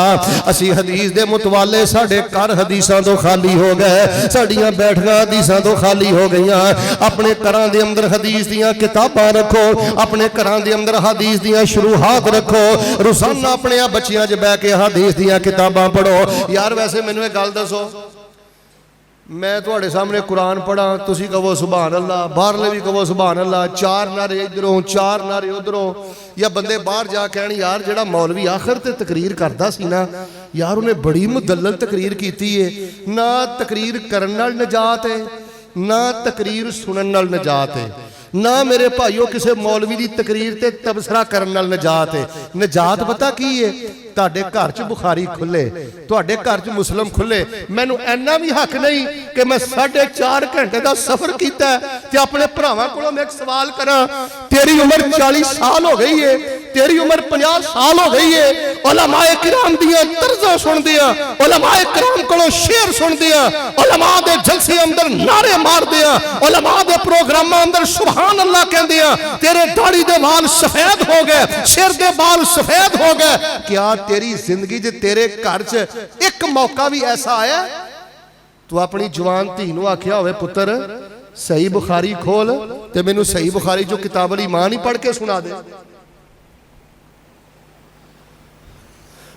असी हदीस दे मुतवाले साडे घर हदीसां तो खाली हो गए, साडियां बैठकां हदीसां तो खाली हो गईयां। अपने घरां दे अंदर हदीस दियां किताबां रखो, अपने घरां दे अंदर हदीस दियां शुरूआत रखो। रोजाना अपने बच्चियां च बैठ के हदीस दियां किताबां पढ़ो। यार वैसे मैनूं एक गल दसो, मैं तुहाडे सामने कुरान पढ़ा, तुसी कहो सुभान अल्लाह, बाहरले भी कहो सुभान अल्लाह, चार नारे इधरों चार नारे उधरों, या बंदे बाहर जा कहण यार जेड़ा मौलवी आखिर ते तकरीर करदा सी ना यार उन्हें बड़ी मुदल्लल तकरीर कीती है। ना तकरीर करन नाल नजात है, ना तकरीर सुनन नाल नजात है, ना मेरे भाईओ किसी मौलवी की तकरीर ते तबसरा करन नाल नजात है। नजात पता की है? तुहाडे घर च बुखारी खुले, तुहाडे घर च मुस्लिम खुले। मैनू इन्ना भी हक नहीं कि मैं 4.5 घंटे का सफर किया ते अपने भरावां कोलों मैं एक सवाल करा, तेरी उम्र 40 साल हो गई है, तेरी उम्र 50 साल हो गई है, उलमाए किराम दियां तर्ज़ां सुनदियां, उलमाए किराम कोलों शेर सुनदियां, उलमा दे जलसे अंदर नारे मारदियां, उलमा दे प्रोग्रामां अंदर सुभान अल्लाह कहदियां, तेरे दाढ़ी दे बाल सफेद हो गए, सिर दे बाल सफेद हो गए। क्या तेरी जिंदगी च तेरे घर च एक मौका भी ऐसा आया तू अपनी जवान धी नूं आखिया होवे पुत्र सही बुखारी खोल ते मैनू सही बुखारी जो किताब अल ईमान ही पढ़ के सुना दे?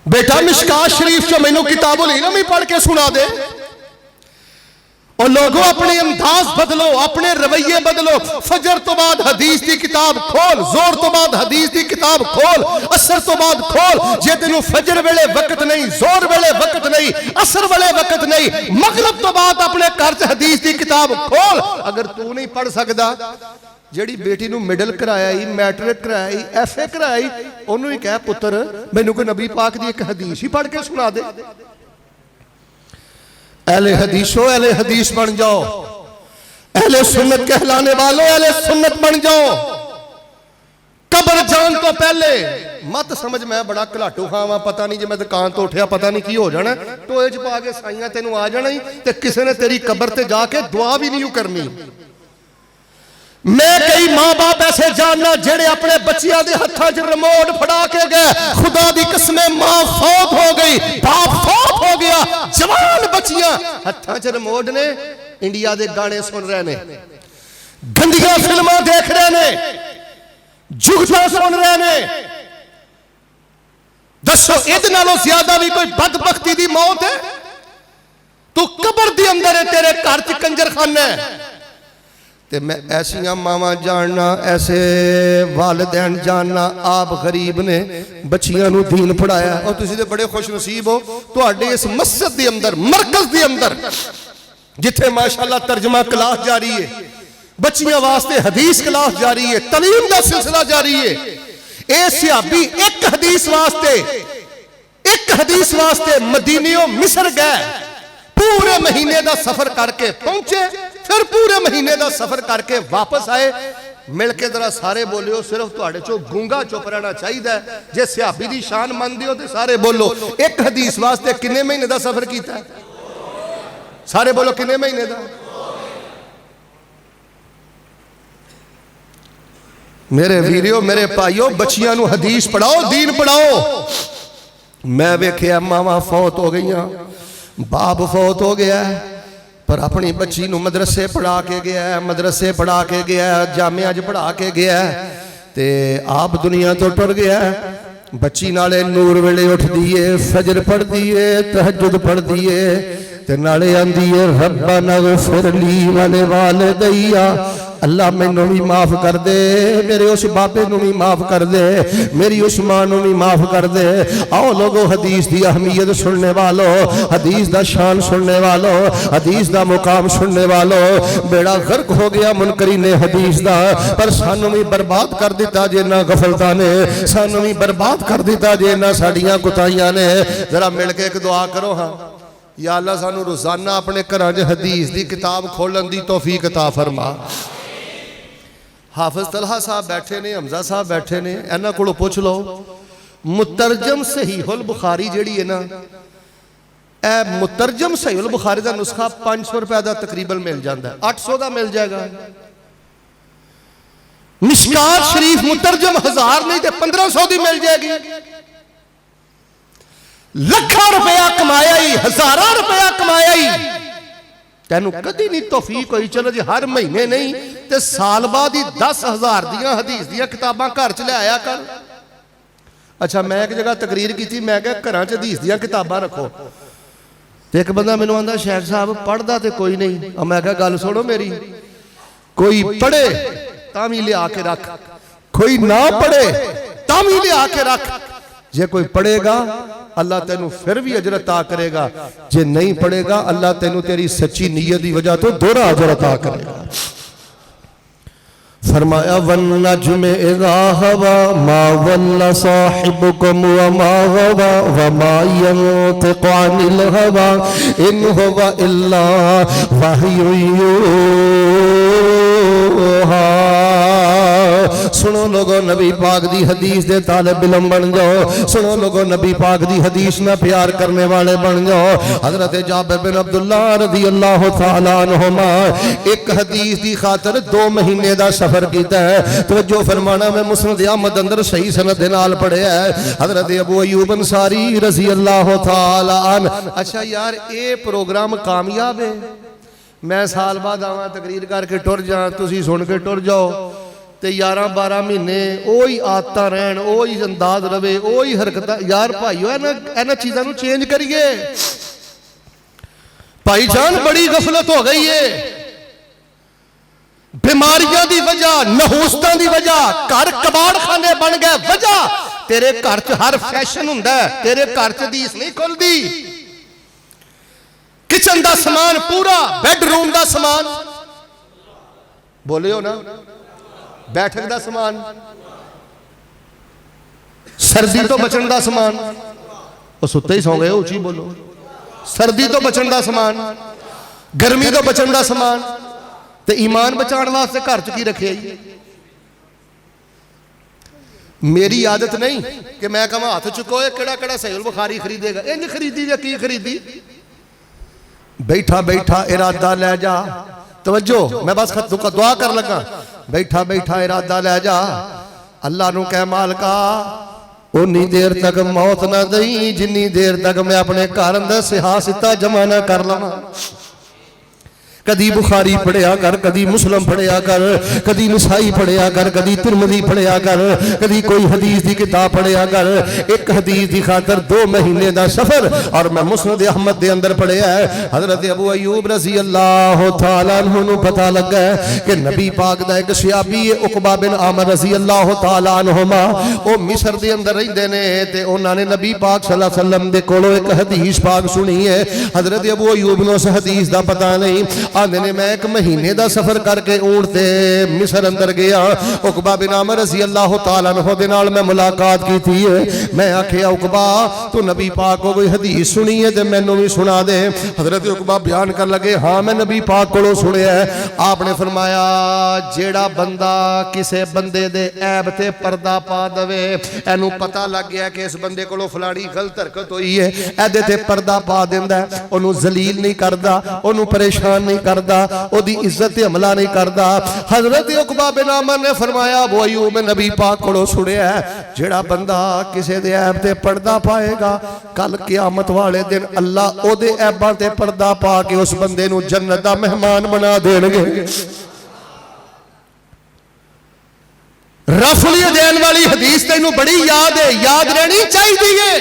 बेटा मिशकात शरीफ चो मैनू किताबुल इल्म ही पढ़ के सुना दे। और लोगों अपने अंदाज बदलो, अपने रवैये बदलो। फजर तो बाद हदीस की किताब खोल, जोर तो बाद हदीस की किताब खोल, असर तो बाद खोल। जे तेनू फजर वेले वक्त नहीं, जोर वेले वक्त नहीं, असर वेले वक्त नहीं, मगरिब तो बाद अपने घर च हदीस की किताब खोल। अगर तू नहीं पढ़ सकदा, जेड़ी बेटी नू मिडल कराई, मैट्रिक कराई, FA कराई, ओनू ही कह पुत्र मैनू कोई नबी पाक दी एक हदीस ही पढ़ के सुना दे। अहले हदीसो अहले हदीस बन जाओ, अहले सुन्नत कहलाने वालों अहले सुन्नत बन जाओ। कब्र जान तो पहले मत समझ मैं बड़ा घलाटू खां वां, पता नहीं जे मैं दुकान तो उठिया पता नहीं की हो जाना, टोए च पा के साइयां तेनू आ जाना ही ते किसी ने तेरी कब्र ते जाके दुआ भी नहीं करनी। मैं कई मां बाप ऐसे जानना जेड़े अपने बच्चियां दे हत्थां च रिमोट फड़ा के गए, खुदा दी कसमें मां फौत हो गई, बाप फौत हो गया, जवान बच्चियां हत्थां च रिमोट ने, इंडिया दे गाने सुन रहे ने, गंदियां फिल्मां देख रहे ने, जुगता सुन रहे ने। दसो इहदे नालों ज्यादा भी कोई बदबख्ती दी मौत है? तू कब्र दे अंदर है, तेरे घर च कंजरखाना है। ते मैं ऐसियां मावां जानना, ऐसे वालिदैन जानना, आप गरीब ने बच्चियां नू दीन पढ़ाया। और तुसीं ते बड़े खुश नसीब हो, तुहाडे इस मस्जिद दे अंदर, मरकज दे अंदर जिथे माशाअल्लाह तर्जमा क्लास जारी है, बच्चियां वास्ते हदीस क्लास जारी है, तालीम दा सिलसिला जारी है। ए सिहाबी एक हदीस वास्ते मदीनियों मिस्र गए, पूरे महीने का सफर करके पहुंचे, फिर पूरे महीने का सफर करके वापस आए। मिल के जरा सारे बोलियो, सिर्फ तुहाडे चो गूंगा चुप रहना चाहिए। जे सिहाबी दी शान मनदे हो तो सारे बोलो, एक हदीस वास्ते किन्ने महीने का सफर किया? सारे बोलो किन्ने महीने का? मेरे वीरियो मेरे भाइयों, बच्चियां नू हदीस पढ़ाओ, दीन पढ़ाओ। मैं वेखिया मावां फौत हो गई, बाप फौत हो गया, पर अपनी बच्ची नूं मदरसे पढ़ा के गया, मदरसे पढ़ा के गया, जामिया च पढ़ा के गया ते आप दुनिया तो टुर गया। बच्ची नाले नूर वेले उठदी है, फजर पढ़दी है, तहज्जुद पढ़दी है ते नाले आंदी है रब्बना ग़फ़िर ली व लिवालिदैया, अल्लाह मैनू भी माफ़ कर दे, मेरे उस बाबे नू भी माफ़ कर दे, मेरी उस मां नू भी माफ़ कर दे। आओ लोगो हदीस की अहमियत सुनने वालों, हदीस का शान सुनने वालों, हदीस का मुकाम सुनने वालों, बेड़ा गर्क हो गया मुनकरी ने हदीस का, पर सानू भी बर्बाद कर दिता जे ना गफलता ने, सानू भी बर्बाद कर दिता जे ना साड़ियां कुताइयां ने। जरा मिल के एक दुआ करो, हाँ या अल्लाह सानू रोजाना अपने घरां च हदीस की किताब खोलन की तौफीक अता फरमा। हाफिज तलहा साहब बैठे ने, हमजा साहब बैठे ने, इन्हां कोलों पुछ लो मुतरजम सहीहुल बुखारी जिहड़ी है ना, ए मुतरजम सहीहुल बुखारी का नुस्खा 500 रुपए का तकरीबन मिल जाता है, 800 का मिल जाएगा। मिशकात शरीफ मुतरजम 1000 नहीं तो 1500 की मिल जाएगी। लाखों रुपया कमाया ही, हजारों रुपया कमाया ही, तेनू कदी नहीं तौफीक हुई चलो जी हर महीने नहीं ते साल बाद ही 10,000 दियां हदीस दियां किताबां घर च ले आया कर। अच्छा मैं एक जगह तकरीर की थी, मैं क्या घर च हदीस दियां किताबां रखो, तो एक बंदा मैनू आंदा शेख साहब पढ़दा तो कोई नहीं। मैं क्या गल सुनो मेरी, कोई पढ़े तां भी लिया के रख, कोई ना पढ़े तां भी लिया के रख। जे कोई पढ़ेगा अल्लाह तेनू फिर भी अजर अता करेगा, जे नहीं पढ़ेगा अल्लाह तेनू तेरी सच्ची नीयत की वजह तो दोहरा अजर अता करेगा। फरमाया वन नज्म इज़ा हवा मा वल्ला साहिबुकुम व मा गवा व मा यंतिक़ु अनिल हवा इन हुवा इल्ला वह्यु यूहा। सुनो लोगो नबी पाक दी हदीस दे तालिब इल्म बन जाओ, सुनो लोगो नबी पाक दी हदीस में प्यार करने वाले बन जाओ। हजरत जाबिर बिन अब्दुल्लाह रज़ी अल्लाह तआला अन्हुमा एक हदीस की खातर 2 महीने का सफर किया है। तवज्जो फरमाना, मैं मुस्नद अहमद अंदर सही सनद दे नाल पढ़िया है। हजरत अबू अय्यूब अंसारी रज़ी अल्लाह तआला अन। अच्छा यार ये प्रोग्राम कामयाब है, मैं साल बाद आवां तकरीर करके टुर जा, तुसी सुन के टुर जाओ ते 11-12 महीने ओही आदत रहन, ओही अंदाज रवे, ओही हरकत। यार भाईओ इन्हां चीज़ों को चेंज करिए। भाईजान बड़ी गफलत हो गई है, बीमारियां की वजह, नहूसतां की वजह, घर कबाड़ खाने बन गए। वजह तेरे घर च हर फैशन हुंदा है, तेरे घर च हदीस नहीं खुलदी। किचन का समान पूरा, बेडरूम का समान, बोलियो ना, बैठक का समान, सर्दी तो बचन का समान, वो सुते ही सौ गए, उची बोलो, सर्दी तो बचन का समान, गर्मी तो बचन का समान, ते ईमान बचाने वास्ते घर च की रखे। मेरी आदत नहीं कि मैं कहा हाथ चुको केड़ा सहीहुल बुखारी खरीदेगा, इंज खरीदी या की खरीदी। बैठा बैठा इरादा ले जा, तवज्जो मैं बस दुआ कर लगा, बैठा बैठा इरादा ले जा, अल्लाह नू कह मालका उन्नी देर तक मौत ना दई जिन्नी देर तक मैं अपने घर अंदर सियासता जमा ना कर लवां। कदी बुखारी पढ़िया कर, कदी मुस्लिम पढ़िया कर, कदी नसाई पढ़िया कर, कदी तिरमिज़ी पढ़िया कर, कदी कोई हदीस की किताब पढ़िया कर। एक हदीस की खातर 2 महीने का सफर, और मैं मुस्नद अहमद के अंदर पढ़िया है। हजरत अबू अय्यूब रज़ी अल्लाह तआला अन्हु नू पता लगा है कि नबी पाक दा एक सहाबी है उकबा बिन आमिर रज़ी अल्लाह तआला अन्हुमा, वो मिस्र के अंदर रहिंदे ने ते उन्होंने नबी पाक सल्लल्लाहु अलैहि वसल्लम दे कोलों एक हदीस पाक सुनी है। हजरत अबू अय्यूब नू उस हदीस का पता नहीं। आंदे ने मैं 1 महीने का सफर करके ऊंट ते मिस्र अंदर गया। उकबा बिन आमिर रज़ी अल्लाह तआला अन्हु दे नाल मैं मुलाकात की थी। मैं आखिया उकबा तू नबी पाक को कोई हदीस सुनी है तो मैनू भी सुना दे। हजरत उकबा बयान कर लगे, हाँ मैं नबी पाक को सुनिया है। आपने फरमाया जेड़ा बंदा किसी बंदे दे ऐब ते पर्दा पा दवे, एनू पता लग गया कि इस बंदे को फलानी गलत हरकत हुई है, एदे ते पर्दा पा दिंदा, ओनू जलील नहीं करदा, ओनू परेशान नहीं करता, ओदी इज्जत ते हमला नहीं करता। हजरत उकबा बिन आमिर ने फरमाया अबू अय्यूब नबी पाक कोलों सुनिया जेड़ा बंदा किसी दे ऐब ते पर्दा पाएगा कल क़यामत वाले दिन अल्लाह ओदे ऐबां ते पर्दा पा के उस बंदे नूं जन्नत दा मेहमान बना देणगे। रफली देन वाली हदीस तेनू बड़ी याद है, याद रहनी चाहिए।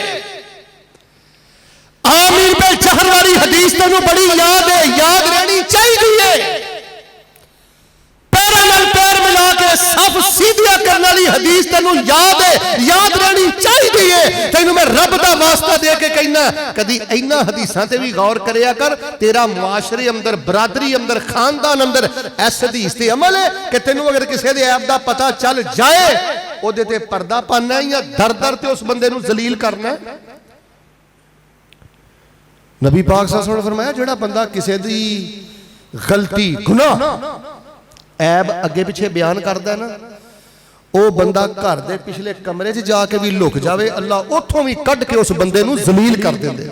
आमीर पे चहर वाली हदीस तेनू बड़ी याद है, याद रहनी चाहिए। पैर नाल पैर मिला के सफ सीधिया करने वाली हदीस तेनू याद है, याद रहनी चाहिए। तेनू मैं रब दा वास्ता दे के कहना कदी इन्हां हदीसां ते भी गौर करिया कर। तेरा मुआशरे अंदर, बरादरी अंदर, खानदान अंदर इस हदीस ते अमल है कि तेनू अगर किसी दे ऐब दा पता चल जाए ओदे ते पर्दा पाना है या दर दर ते उस बंदे नू जलील करना है। नबी पाक सल्लल्लाहु अलैहि वसल्लम ने फरमाया जेड़ा बंदा किसी दी गलती गुनाह ऐब अगे पिछे बयान करता है ना, वो बंदा घर दे पिछले कमरे च जाके भी लुक जाए अल्लाह उथों भी कढ़ के उस बंदे नू जलील कर देंदे।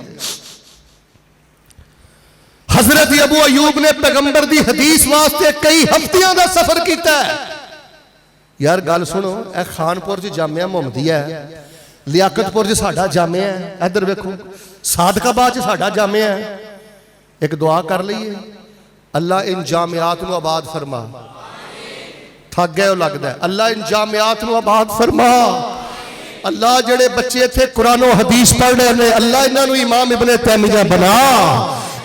हजरत अबू अयूब ने पैगंबर दी हदीस वास्ते कई हफ्तियां दा सफर किया। यार गल सुनो, ए खानपुर च जामिया मुहम्मदिया है, लियाकतपुर च साडा जामिया है, इधर वेखो सादकाबाद च साडा जामिया है। एक दुआ कर लईए अल्लाह इन जामियात नू आबाद फरमा। थक गए लगता है, अल्लाह इन जामियात नू आबाद फरमा। अल्लाह जेड़े बच्चे इत्थे कुरान और हदीस पढ़ रहे हैं अल्लाह इन्हां नू इमाम इब्ने तैमिया बना,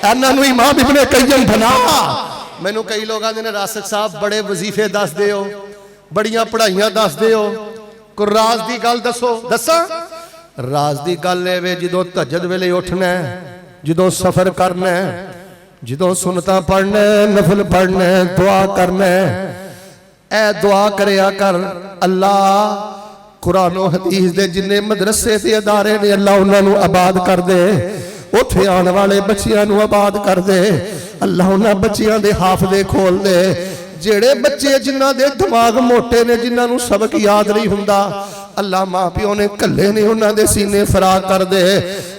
इन्हां नू इमाम इब्ने कय्यम बना। मैनू कई लोग आंदे ने रासिक साहब बड़े वजीफे दस दिओ, बड़ियां पढ़ाइयां दस दिओ, कोई राज दी गल दसो। दसा राज दी गल है वे जदों तहज्जुद वेले उठना है, जदों सफर करना है, जदों सुनता पढ़ना है, नफल पढ़ना है, दुआ करना है। ए दुआ करया कर अल्लाह कुरान और हदीस दे जिन्ने मदरसे ते अदारे ने अल्लाह उन्हां नू आबाद कर दे, उत्थे आने वाले बच्चियां नू आबाद कर दे। अल्लाह उन्हां बच्चियां दे हाफजे खोल दे। जेड़े बच्चे जिन्हां दे दिमाग मोटे ने, जिन्हां नू सबक याद नहीं हुंदा, अल्लाह माँ प्यो ने कल्ले ने उन्हां दे सीने फराग कर दे।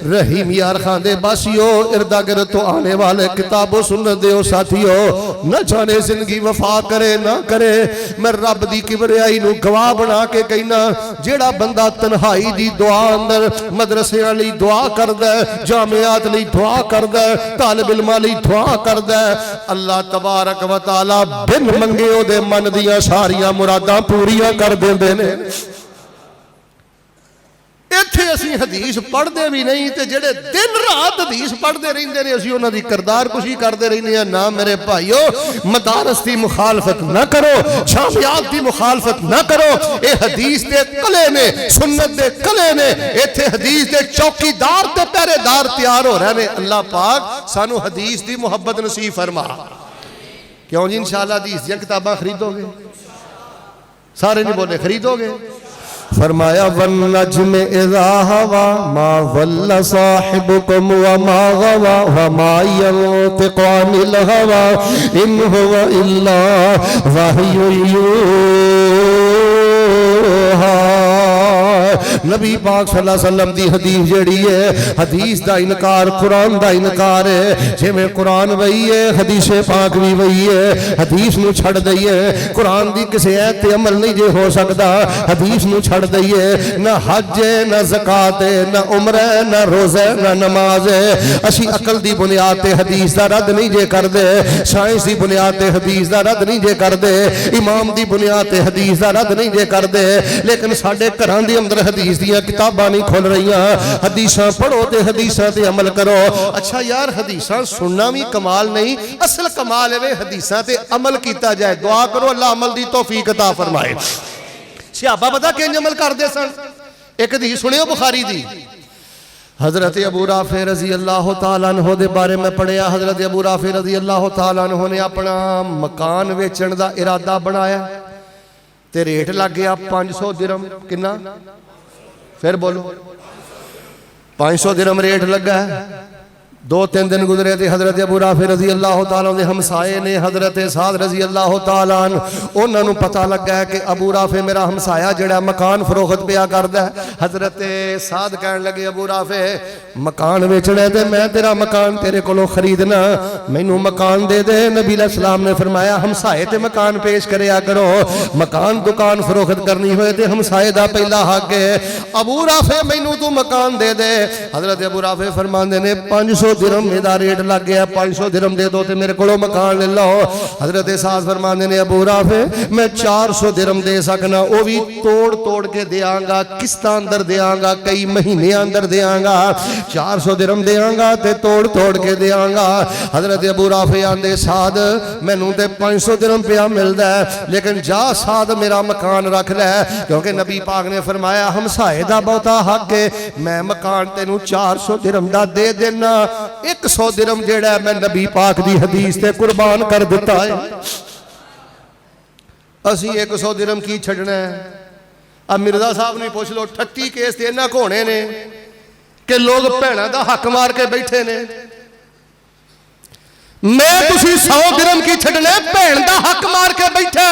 रहीम यार खान दे बासियो इर्दा गिर्द तो आने वाले किताबों सुन्नत दे साथियों, न जाने जिंदगी वफा करे ना करे। मैं रब दी किबरियाई नू गवाह बना के कहना जेड़ा बंदा तन्हाई दी दुआ अंदर मदरसियां लई दुआ करदा है, जामियात लई दुआ करदा है, तालिब इल्मां लई दुआ करदा है, अल्लाह तबारक व तआला बिन मंगे ओदे मन दियां सारियां मुरादां पूरियां कर देंदे ने। इत्थे असीं हदीस पढ़ते भी नहीं ते जेड़े दिन रात हदीस पढ़ते रहंदे ने असीं उन्हां दी करदार कुशी करते रहंदे आ। ना मेरे भाईओ मदारस दी मुखालफत ना करो, जामियात दी मुखालफत ना करो। ये हदीस दे कले ने, सुन्नत दे कले ने। इत्थे हदीस दे चौकीदार ते पहरेदार तैयार हो रहे ने। अल्लाह पाक सानू हदीस दी मुहब्बत नसीब फरमा। क्यों जी इंशाअल्लाह हदीस दी किताबां खरीदोगे? सारे नहीं बोले खरीदोगे? फरमाया वन नज्म इज़ा हवा मा वल्ला साहिबुकुम व मा गवा व मा यंतिक़ु अनिल हवा इन हुवा इल्ला वह्युन यूहा। नबी पाक सल्लल्लाहु अलैहि वसल्लम दी हदीस जेड़ी है, हदीस दा इनकार कुरान दा इनकार है। जिवें कुरान वही है हदीस पाक भी वही है। हदीस नू छड़ दईए, कुरान दी किसी ऐत ते अमल नहीं जे हो सकता। हदीस नू छड़ दईए, ना हज है, ना ज़कात है, ना उम्र है, ना रोज़ा है, ना नमाज है। असी अकल दी बुनियाद ते हदीस दा रद्द नहीं जे करदे, साइंस दी बुनियाद ते हदीस दा रद्द नहीं जे करदे, इमाम दी बुनियाद ते हदीस दा रद्द नहीं जे करदे। लेकिन साडे घरां दे अंदर हदीस दियां किताबां नहीं खुल रहीआं। हदीसां पढ़ो ते हदीसां ते अमल करो। अच्छा यार हदीसां सुनना भी कमाल नहीं, असल कमाल है हदीसां ते अमल किया जाए। दुआ करो अल्लाह अमल दी तौफीक अता फरमाए। सहाबा पता किंज अमल करदे सन? एक हदीस सुनियो बुखारी दी। हजरत अबू राफे रजी अल्लाह तआला अन्हु दे बारे में पढ़िया। हजरत अबू राफे रजी अल्लाह तआला अन्हु ने अपना मकान वेचण दा इरादा बनाया ते रेट लग गया 500 दिरहम। कितना? फिर बोलो 500 दिरहम रेट लगा। 2-3 दिन गुजरे थे हज़रत अबू राफ़ी रज़ी अल्लाह तआला दे हमसाए ने हज़रत साद रज़ी अल्लाह तआला उन्होंने पता लगा है कि अबू राफ़ी मेरा हमसाया जिहड़ा मकान फरोख्त पिया करदा है। हज़रत साद कहन लगे अबू राफ़ी मकान बेचना है तो मैं तेरा मकान तेरे कोलों खरीदना, मैनू मकान दे दे। नबी अलैहिस्सलाम ने फरमाया हमसाए ते मकान पेश करया करो, मकान दुकान फरोख्त करनी होए ते हमसाए दा पहला हक है। अबू राफ़ी मैनू तू मकान दे दे। हज़रत अबू राफ़ी फरमांदे ने 500 दिरहम मेरा रेट लग गया, 500 दिरहम दे दो तो मेरे को मकान ले लो। हज़रत साद फरमांदे ने अबू राफ़ी मैं 400 दिरहम दे सकना, वो भी तोड़ तोड़ के देंगा, किस्तां अंदर देंगा, कई महीने अंदर देंगा, 400 दिरहम देंगा ते तोड़ तोड़ के देंगा। हज़रत अबू राफ़ी आंदे साद मैनू ते 500 दिरहम पिया मिलता है, लेकिन जा साद मेरा मकान रख लै, क्योंकि नबी पाक ने फरमाया हमसाए दा बहुता हक है, मैं मकान तेनू 400 दिरहम दा दे देना, 100 दिरहम जेड़ा मैं नबी पाक दी हदीस ते कुर्बान कर दिता है। असी 100 दिरहम की छड़ना है। अब मिर्जा साहब ने पूछ लो 38 केस ते इन्ना होने ने कि लोग भैणा दा हक मार के बैठे ने। मैं तुसी 100 दिरहम की छड़ना है, भैन दा हक मार के बैठा,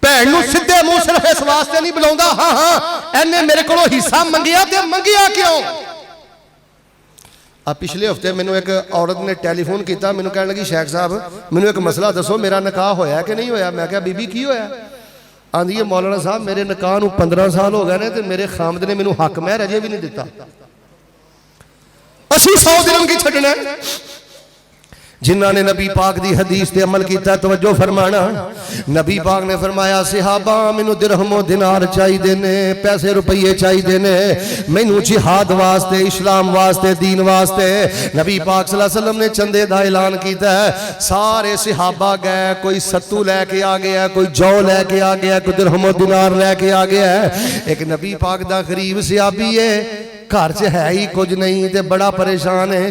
भैन नूं सीधे मुंह सिर्फ इस वास्ते नहीं बुलाउंदा हाँ हाँ इन्हें मेरे को हिस्सा मंगिया ते मंगिया क्यों। अब पिछले हफ्ते मैनू एक औरत ने टैलीफोन किया, मैनू कह लगी शेख साहब मैनू एक मसला दसो, मेरा निकाह होया कि नहीं होया। मैं क्या बीबी की होया? आंदी है मौलाना साहब मेरे निकाह नूं 15 साल हो गए ने ते मेरे खामद ने मैनू हक महर अजे भी नहीं दिता। असी 100 दिरहम की छड्डना जिन्हों ने नबी पाक दी हदीस ते अमल किया। तवज्जो फरमाना, नबी पाक ने फरमाया सहाबा मैनू दिरहमो दिनार चाहिए ने, पैसे रुपये चाहिए ने, मैनू जिहाद वास्ते, इस्लाम वास्ते, दीन वास्ते। नबी पाक सल्लल्लाहु अलैहि वसल्लम ने चंदे दा ऐलान किया। सारे सहाबा गए, कोई सत्तू लैके आ गया, कोई जौ लैके आ गया, कोई दिरहमो दिनार लैके आ गया। एक नबी पाक दा गरीब सहाबी है, घर च है ही कुछ नहीं ते बड़ा परेशान है।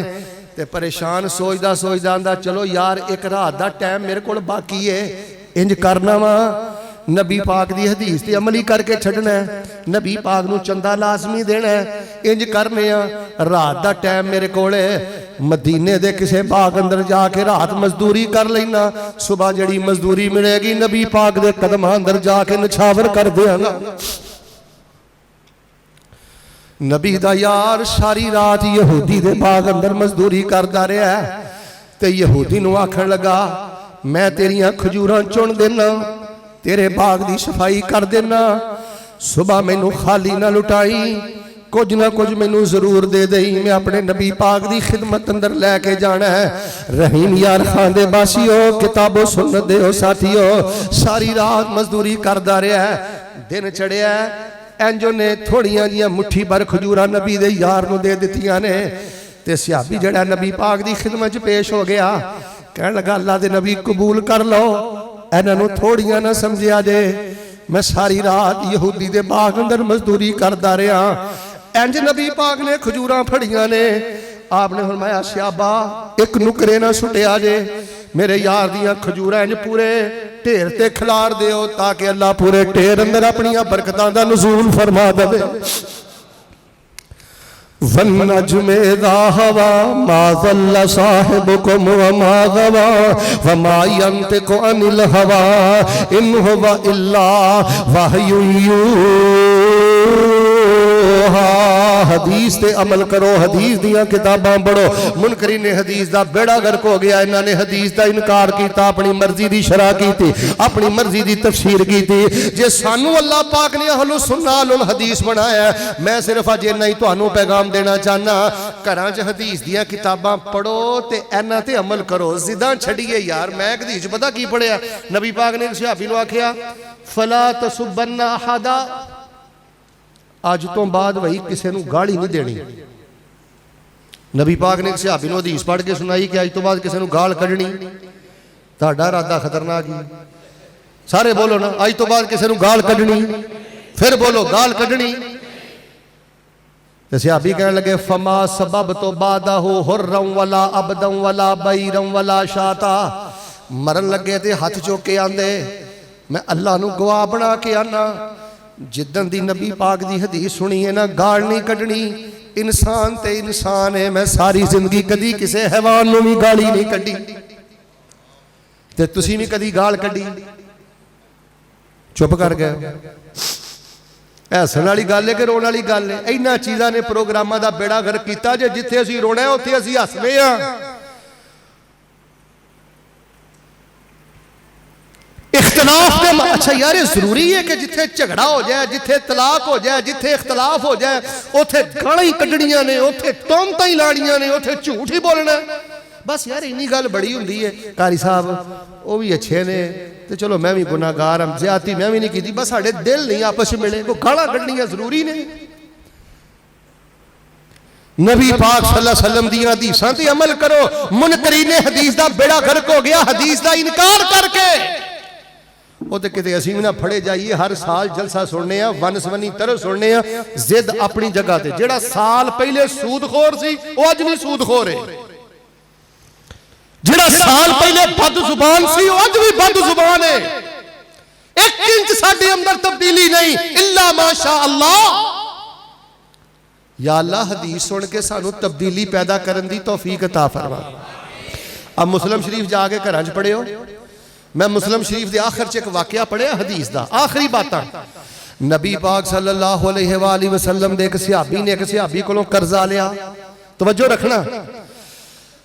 ते परेशान सोचदा सोचदा आंदा चलो यार एक रात का टाइम मेरे को बाकी है, इंज करना वा नबी पाक दी हदीस ते अमली करके छड़ना है, नबी पाक नूं चंदा लाजमी देना है। इंज करने रात का टाइम मेरे को मदीने दे किसे बाग अंदर जाके रात मजदूरी कर लेना, सुबह जड़ी मजदूरी मिलेगी नबी पाक दे कदम अंदर जाके निछावर कर देंगा। नबी दा यार सारी रात यहूदी दे बाग अंदर मजदूरी करता रहा ते यहूदी नूं आखण लगा मैं तेरियां खजूरां चुन देना, तेरे बाग दी सफाई कर देना, सुबह मैनू खाली ना लुटाई, कुछ ना कुछ मैनू जरूर दे दई, मैं अपने नबी पाक दी खिदमत अंदर लैके जाना है। रहीम यार खान दे बासियो किताबो सुन्नत दे साथियो सारी रात मजदूरी करता रहा। दिन चढ़िया इंजो ने थोड़िया जियां मुट्ठी भर खजूरा नबी दे यार नूं दे दित्तियां ने ते सहाबी जड़ा नबी पाक दी खिदमत च पेश हो गया, कहण लगा अल्लाह दे नबी कबूल कर लो, इन्हां नूं थोड़ियां ना समझिया जे, मैं सारी रात यहूदी दे बाग अंदर मजदूरी करता रहा। इंज नबी पाक ने खजूरां फड़ियां ने, आपने फरमाया सहाबा एक नुकरे ना सुटिया जे, मेरे यार दियां खजूरां इंज पूरे ढेर ते खिलार दिओ ताकि अल्लाह पूरे ढेर अंदर अपनियां बरकतां दा नुज़ूल फरमा दे। वन्नज्मे दा हवा मा ज़ल्ला साहिबुकुम व मा गवा व मा यंतिकु अनिल हवा इन हुवा इल्ला वहयु यूहा। हदीस ते अमल करो, हदीस दियां किताबां पढ़ो। मुनकरी ने हदीस दा बेड़ा गर्क हो गया, इन्हां ने हदीस दा इनकार किया, अपनी मर्जी दी शरह की, अपनी मर्जी दी तफसीर की। जे सानू अल्लाह पाक ने अहलुस सुन्नह अल हदीस बनाया, मैं सिर्फ अज इन्ना ही तुहानू पैगाम देना चाहना, घरां च हदीस दियां किताबां पढ़ो ते इन्हां ते अमल करो, जिद्दां छड्डिए यार। मैं एक हदीस पता की पढ़िया, नबी पाक ने एक सहाबी नूं आखिया फला तसुब्बन्ना अहदा, अज तो बाद वही किसी को गाली नहीं देनी। नबी पाक ने सहाबी नूं हदीस पढ़ के सुनाई कि अज तो बाद किसी को गाल कढ़नी, तुहाडा इरादा खतरनाक ही। सारे बोलो ना, अज तो बाद किसी को गाल कढ़नी, फिर बोलो गाल कढ़नी। ते सहाबी कहने लगे फमा सबब तो बादा हो हुर्रम वला अबदम वला बैरम वला शाता। मरन लगे ते हथ चुक के आंदे मैं अल्लाह नूं गवाह बना के आना, जिदन दी नबी पाक दी हदीस सुनी है ना गाल नहीं कढ़नी, इंसान ते इंसान है। मैं सारी जिंदगी कदी किसी हैवान नूं भी गाली नहीं कड्डी ते तुसीं भी कदी गाल कड्डी? चुप कर गए। हसन वाली गल है कि रोने वाली गल है? इन्हां चीज़ां ने प्रोग्रामां दा बेड़ा गर्क कीता जे जिथे असीं रोना है उत्थे असीं हसने आ। इख्तलाफ के अच्छा यार, जरूरी है कि जिथे झगड़ा हो जाए, जिथे तलाक हो जाए, जिथे इख्तलाफ हो जाए उथे गालां ही कड्डणियां ने, उथे तोहमतां ही लाणियां ने, उथे झूठ ही बोलना? बस यार इन्नी गल बड़ी हुंदी है। कारी साहब वो भी अच्छे ने तो चलो मैं भी गुनाहगार हूं, ज्यादती मैं भी नहीं की, बस साडे दिल नहीं आपस में मिले, कोई गालां कड्डणियां जरूरी ने? नबी पाक सल्लल्लाहु अलैहि वसल्लम दी हदीसां ते अमल करो। मुनकरीन हदीस दा बेड़ा गर्क हो गया हदीस दा इनकार करके। वो तो किते असीं भी ना फड़े जाइए, हर साल जलसा सुनने आ, वन सवनी तरह सुनने आ, जिद अपनी जगह ते। जेड़ा साल पहले सूदखोर सी वो अज नहीं सूदखोर है, जेड़ा साल पहले बद जुबान सी वो अज भी बद जुबान है। एक इंच साडे अंदर तब्दीली नहीं, इल्ला माशा अल्लाह। या अल्लाह हदीस सुन के सानू तब्दीली पैदा करने दी तौफीक अता फरमा। अब मुस्लिम शरीफ जाके घर च पढ़ियो। मैं मुस्लिम शरीफ के आखिर च एक वाकया पढ़िया हदीस का, आखिरी बातां। नबी पाक सल्लल्लाहु अलैहि वसल्लम दे एक सहाबी ने एक सहाबी कोलों कर्जा लिया। तवज्जो रखना,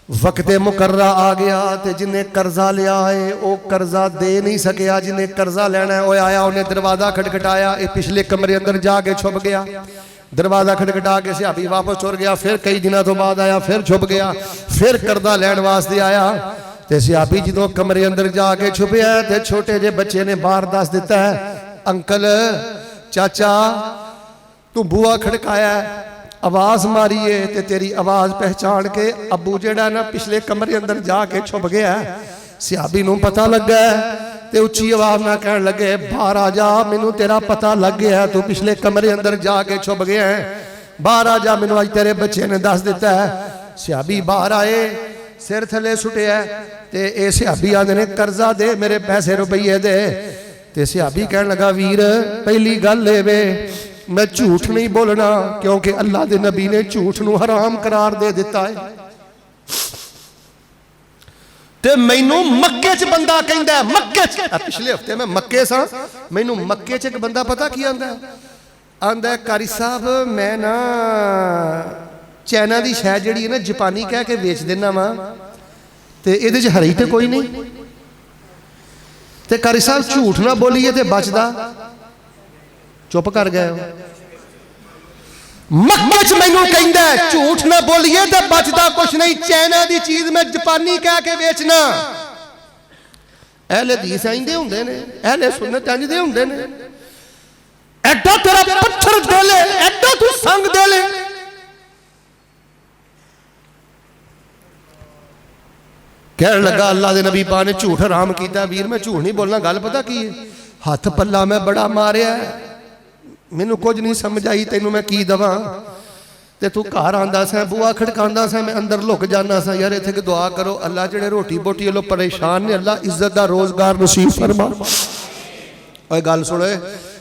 वक्त मुकर्रा आ गया ते जिन्हें कर्जा लिया है वो कर्जा दे नहीं सकिया। जिन्हें कर्जा लेना है वो आया, उन्हें दरवाजा खटखटाया, ये पिछले कमरे अंदर जाके छुप गया। दरवाजा खटखटा के सहाबी वापस तुर गया। फिर कई दिनों तो बाद आया, फिर छुप गया। फिर कर्जा लैन वास्ते आया ते सहाबी जो कमरे अंदर जाके छुपया ते छोटे जे बच्चे ने बाहर दस दिता है, अंकल चाचा तू बुआ खड़काया, आवाज मारी है ते तेरी आवाज पहचान के अबू जेड़ा ना पिछले कमरे अंदर जाके छुप गया। सहाबी नूं पता लगा ते उच्ची आवाज ना कहन लगे, बाहर आ जा, मैनू तेरा पता लग गया, तू पिछले कमरे अंदर जाके छुप गया है, बाहर आ जा, मैनू अज तेरे बच्चे ने दस दिता है। सहाबी बाहर आए, सिर थले सुटिया ते ए सहाबी आंदे ने कर्जा दे, मेरे पैसे रुपये दे। ते सहाबी कहन लगा, वीर पहली गल ए वे मैं झूठ नहीं बोलना, क्योंकि अल्लाह दे नबी ने झूठ नूं हराम करार दे दिता है। ते मैनू मक्के च बंदा कहंदा है, मक्के च, पिछले हफ्ते मैं मक्के सा, मैनू मक्के च एक बंदा पता की आंदा है, कारी साहब मैं ना चाइना की शै जी है ना जापानी कह के बेच देना वा, तो ये हरी तो कोई नहीं, तो कारी साहब झूठ ना बोलीए तो बचदा। चुप कर गए। मक्के च मैनू कहंदा है झूठ ना बोलीए तो बचदा कुछ नहीं, चाइना की चीज मैं जापानी कह के बेचना। अहले हदीस इंदे हुंदे ने, अहले सुन्नत इंदे हुंदे ने। एडा तेरा पत्थर दे ले, एडा तू संग दे ले। कह लगा अल्लाह के नबी पा ने झूठ हराम किया। वीर मैं झूठ नहीं बोलना, गल पता की है, हथ पल्ला मैं बड़ा मारिया, मैनू कुछ नहीं समझ आई, तेनू मैं की दवा। ते तू घर आंदा सा, बुआ खड़कांदा सा, मैं अंदर लुक जाना सा, यार इत्थे कि दुआ करो अल्लाह जेड़े रोटी बोटी वालों परेशान ने, अल्लाह इज्जत दा रोजगार नसीब फरमा। ओए गल सुनो,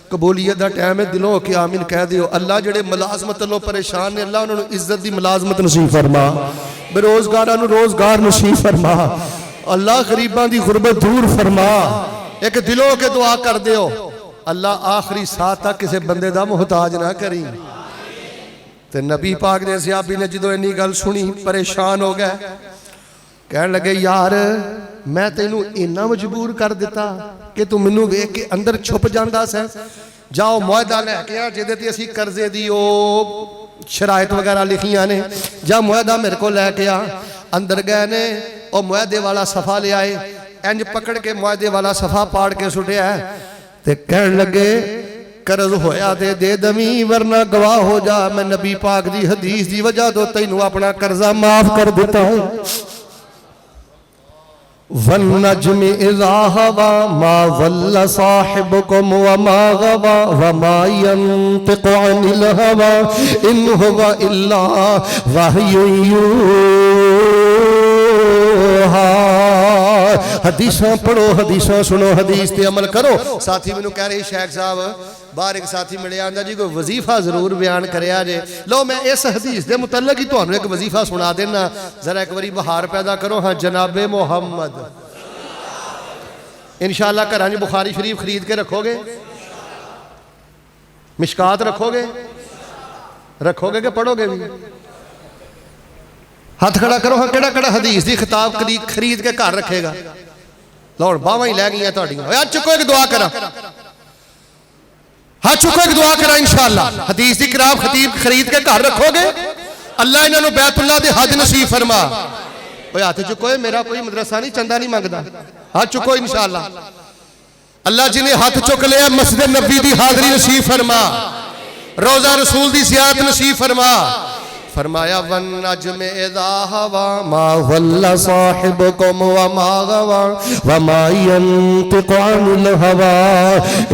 कबूलियत दा टाइम है, दिलों के आमीन कह दियो। अल्लाह जेड़े मुलाजमत वालों परेशान ने, अल्लाह उन्होंने इज्जत दी मुलाजमत नसीब फरमा, बेरोजगारां नूं रोजगार नसीब फरमा, अल्लाह गरीबां दी गुरबत दूर फरमा। एक दिलों के दुआ कर दियो, अल्लाह आखिरी साह तक किसी बंदे दा मुहताज ना करी। ते नबी पाक ने सहाबी ने जो इन्नी गल सुनी परेशान हो गए, कहन लगे यार मैं तेनू इन्ना मजबूर कर दिता कि तू मैनू वेख के अंदर छुप जांदा सा। जाओ मुआहदा लैके आ जिहदे ते असीं कर्जे दी ओ शरायत वगैरह लिखियां ने, जा मुआहदा मेरे को लैके आ। अंदर गए ने, और मुआहदे वाला सफा ले आए, इंज पकड़ के मुआहदे वाला सफा पाड़ के सुटिया ते कहन लगे कर्ज होया ते दे दमी, वरना गवाह हो जा, मैं नबी पाक दी हदीस दी वजह तो तैनू अपना कर्जा माफ कर देता है। वन्नज्मि इज़ा हवा मा वल्ला साहिबुकुम व मा गवा व मा यंतिकु अनिल हवा इन हुवा इल्ला वह्युन यूहा। हदीसां पढ़ो, हदीसां सुनो, हदीस ते अमल करो। साथी मैनू कह रहे शेख साहब बाहर एक साथी मिले आंदा जी कोई वजीफा जरूर बयान करिया जे। लो मैं इस हदीस के मुतलक ही तुहानू एक वजीफा सुना देना, जरा एक बारी बहार पैदा करो। हाँ जनाबे मोहम्मद इंशाअल्लाह घर च बुखारी शरीफ खरीद के रखोगे, मिशकात रखोगे, रखोगे कि पढ़ोगे भी? हाथ खड़ा करो। हाँ केड़ा केड़ा हदीस की किताब खरीद के घर रखेगा? लो बावां ही लै गई तुहाडियां। चुको एक दुआ करा, हाँ चुको एक दुआ करा इंशाअल्लाह। हदीस की किताब खरीद के घर रखोगे, अल्लाह इन्होंने बैतुल्लाह दे हज नसीब फरमा। हाथ चुको, मेरा कोई मदरसा नहीं, चंदा नहीं मंगदा। हाथ चुको इंशाअल्लाह। अल्लाह जिन्हें हाथ चुक लिया मस्जिद नबी की हाजरी नसीब फरमा, रोजा रसूल की ज़ियारत नसीब फरमा। फरमाया वन नज्म इज़ा हवा मा वल्ला साहिबुकुम व मा गवा व मा यंतिकु अनिल हवा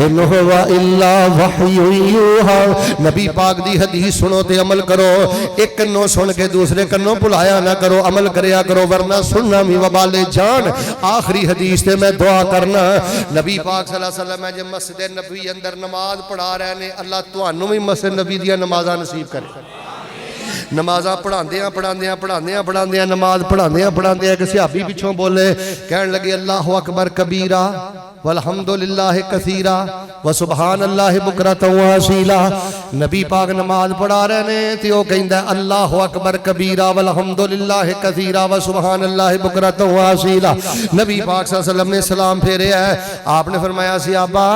इन हुवा इल्ला वहयु यूहा। नबी पाक दी हदीस सुनो ते अमल करो। एक कन्नों सुन के दूसरे कन्नों भुलाया ना करो, अमल करया करो, वरना सुनना भी वबाले जान। आखिरी हदीस ते मैं दुआ करना, नबी पाक सल्लल्लाहु अलैहि वसल्लम जब मस्जिद नबी अंदर नमाज पढ़ा रहे ने, अल्लाह तुहानू भी मस्जिद नबी दी नमाज़ां नसीब करे। नमाजा पढ़ांदियां पढ़ांदियां पढ़ांदियां पढ़ांदियां नमाज पढ़ांदियां पढ़ांदियां एक सहाबी पिछों बोले, कहन लगे अल्लाहु अकबर कबीरा वल्हम्दुलिल्लाहि कसीरा व सुबहानल्लाहि बुकरतन व असीला। नबी पाक नमाज पढ़ा रहे ने ते ओ कहंदा अल्लाहु अकबर कबीरा वल्हम्दुलिल्लाहि कसीरा व सुबहानल्लाहि बुकरतन व असीला। नबी पाक सल्लल्लाहु अलैहि वसल्लम ने सलाम फेरिया है। आपने फरमाया सहाबा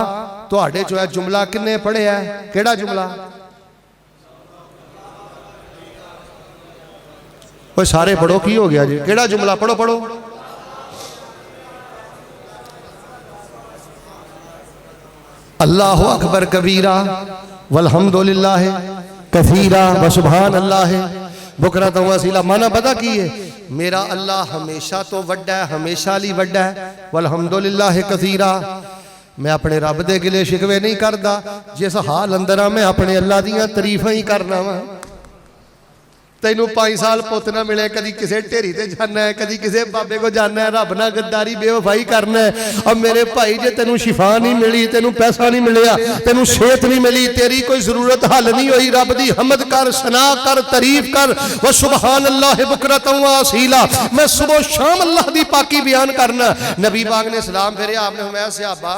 तुहाडे चों जुमला किन्ने पढ़िया है? केड़ा जुमला? सारे पढ़ो, की हो गया जी? केड़ा जुमला? पढ़ो पढ़ो। अल्लाहु अकबर कबीरा वल्हम्दुलिल्लाहि कसीरा व सुबहानल्लाहि बुकरतन व असीला। माना पता की है? मेरा अल्लाह हमेशा तो वड्डा है, हमेशा ली वड्डा है। वल्हम्दुलिल्लाहि कसीरा, मैं अपने रब दे गिले शिकवे नहीं करता। जिस हाल अंदर मैं अपने अल्लाह दियां तारीफां ही करना वा। तेनू 5 साल पुत ना मिले, कदी किसी ढेरी ते जाना है, कदी किसी बाबे को जाना है, रब ना गद्दारी बेवफाई करना है। अब मेरे भाई जे तेनू शिफा नहीं मिली, तेनू पैसा नहीं मिलिया, तेनू सेहत नहीं मिली, तेरी कोई जरूरत हल नहीं हुई, रब दी हमद कर, सना कर, तारीफ कर। व सुबहानल्लाहि बुकरतन व असीला, मैं सुबह शाम अल्लाह दी पाकी बयान करना। नबी पाक ने सलाम फेरे, आपने फरमाया सहाबा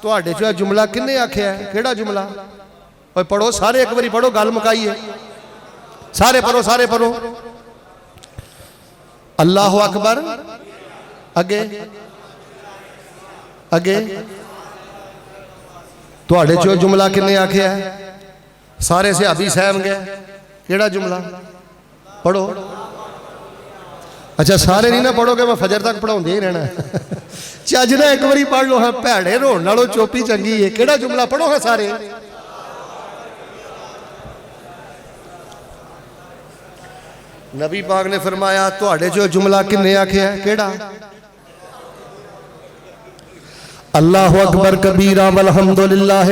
तुहाडे चों जुमला किन्ने आखिया है? केड़ा जुमला? ओए पढ़ो सारे, एक बारी पढ़ो, गल मुकाईए। सारे पढ़ो, सारे पढ़ो। अल्लाहु अकबर, अगे अगे तुहाडे चो जुमला किन्ने आखिया है? सारे सहाबी सहम गए। केड़ा जुमला? पढ़ो। अच्छा सारे नहीं ना पढ़ोगे, मैं फजर तक पढ़ाउंदे ही रहना। चज ना एक बारी पढ़ लो। हाँ भैड़े रोण नालों चोपी चंगी है। केड़ा जुमला? पढ़ो हाँ सारे। नबी पाक ने फरमाया तुहाडे चो जुमला किन्ने आखिया है? केड़ा? अल्लाहु अकबर कबीरा वल्हम्दुलिल्लाह।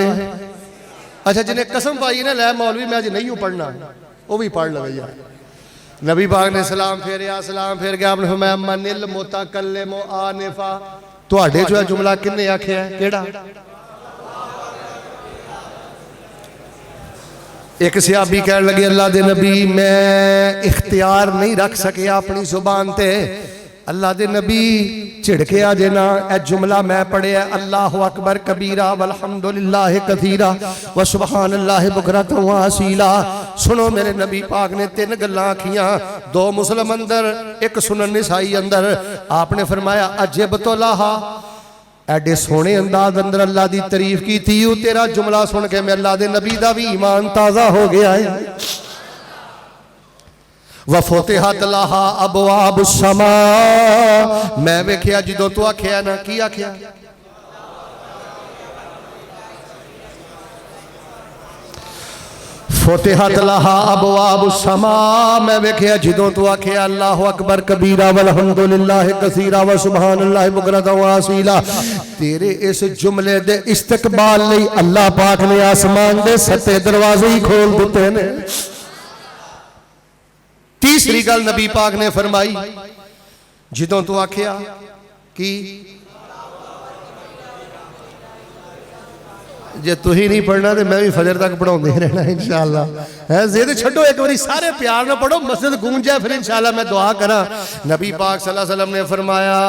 अच्छा जिन्हें कसम पाई ना, लै मौलवी मैं अज नहीं पढ़ना, वो भी पढ़ लवे यार। नबी पाक ने सलाम फेरिया, सलाम फेर के आपने फरमाया मनिल मुतकल्लिमु आनिफा। तुहाडे चो जुमला किन्ने आखिया है? केड़ा? एक सहाबी कह लगे अल्लाह दे नबी मैं इख्तियार नहीं रख सके अपनी जुबान ते। अल्लाह दे नबी झिड़के आ जे ना, ए जुमला मैं पढ़िया अल्लाहु अकबर कबीरा वल्हम्दुलिल्लाहि कसीरा व सुबहानल्लाहि बुकरतन व असीला। सुनो मेरे नबी पाक ने 3 गल्लां आखियां, 2 मुस्लिम अंदर, 1 सुनन निसाई अंदर। आपने फरमाया अजब तो लाहा, एडे सोहने अंदाज अंदर अल्लाह की तारीफ की थी। तेरा जुमला सुन के मैं अल्लाह के नबी का भी ईमान ताज़ा हो गया है। वफुतिहत लहा अबवाब समा, मैं वेख्या जो तू आख्या ना, की आख्या? फुतिहत लहा अबवाब समा, मैं वेख्या जो तू आख्या अल्लाहु अकबर कबीरा वल्हम्दुलिल्लाहि कसीरा व सुबहानल्लाहि बुकरतन व असीला। तेरे इस जुमले दे इस्तकबाल लई अल्लाह पाक ने आसमान दे 7 दरवाजे ही खोल दिते ने। तीसरी गल नबी पाक ने फरमाई, जो तू आख्या की जे तुही नहीं पढ़ना तो मैं भी फजर तक पढ़ाते रहना इंशाअल्लाह है। जिद छड्डो, एक बारी सारे प्यार ना पढ़ो, मस्जिद गूंज जाए, फिर इंशाअल्लाह मैं दुआ करा। नबी पाक सल्लल्लाहु अलैहि वसल्लम ने फरमाया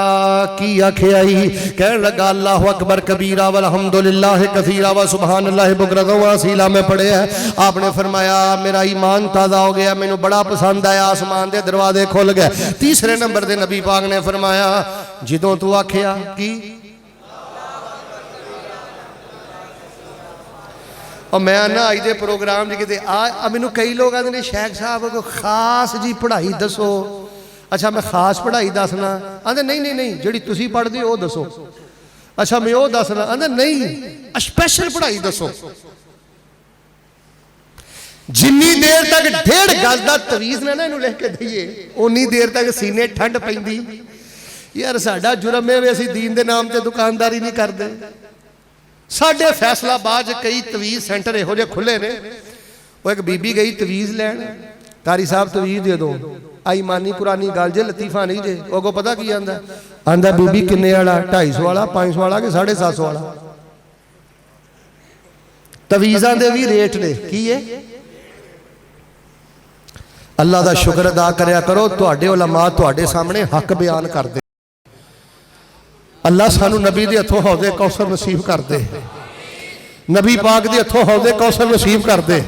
की आखिया ही, कह लगा अल्लाहु अकबर कबीरा वल्हम्दुलिल्लाह कसीरा व सुबहानल्लाह बुकरतन व असीला में पढ़े है। आपने फरमाया मेरा ईमान ताज़ा हो गया, मैनू बड़ा पसंद आया, आसमान के दरवाजे खुल गए। तीसरे नंबर से नबी पाक ने फरमाया जिदों तू आखिया की, और मैं ना अज के प्रोग्राम कि मैनू कई लोग आते हैं शेख साहब को खास जी पढ़ाई दसो। अच्छा मैं खास पढ़ाई दसना, आंदे नहीं नहीं नहीं जी तुसी पढ़ते हो दसो। अच्छा मैं वो दसना, आंदे नहीं स्पैशल पढ़ाई दसो। जिन्नी देर तक 1.5 गज का तवीज़ ना इनू लिख के दईए उन्नी देर तक सीने ठंड पैंदी। यार साडा जुर्म है असीं दीन दे नाम ते दुकानदारी नहीं करते। साढ़े फैसलाबाद कई तवीज़ सेंटर इहो जे खुले ने। वो एक बीबी गई तवीज़ लैन, कारी साहब तवीज़ दे दो, आई मानी पुरानी गल जे लतीफा नहीं जे। वो पता की आंदा, आंदा बीबी किन्ने वाला, 250 वाला, 500 वाला कि 750 वाला। तवीज़ां दे भी रेट ने की है। अल्लाह का शुक्र अदा करया करो, तुहाडे उलमा तुहाडे सामने हक बयान करदे। अल्लाह सानू नबी दे हथों हौदे कौसर नसीब कर दे, नबी पाक दे हथों हौदे कौसर नसीब कर दे।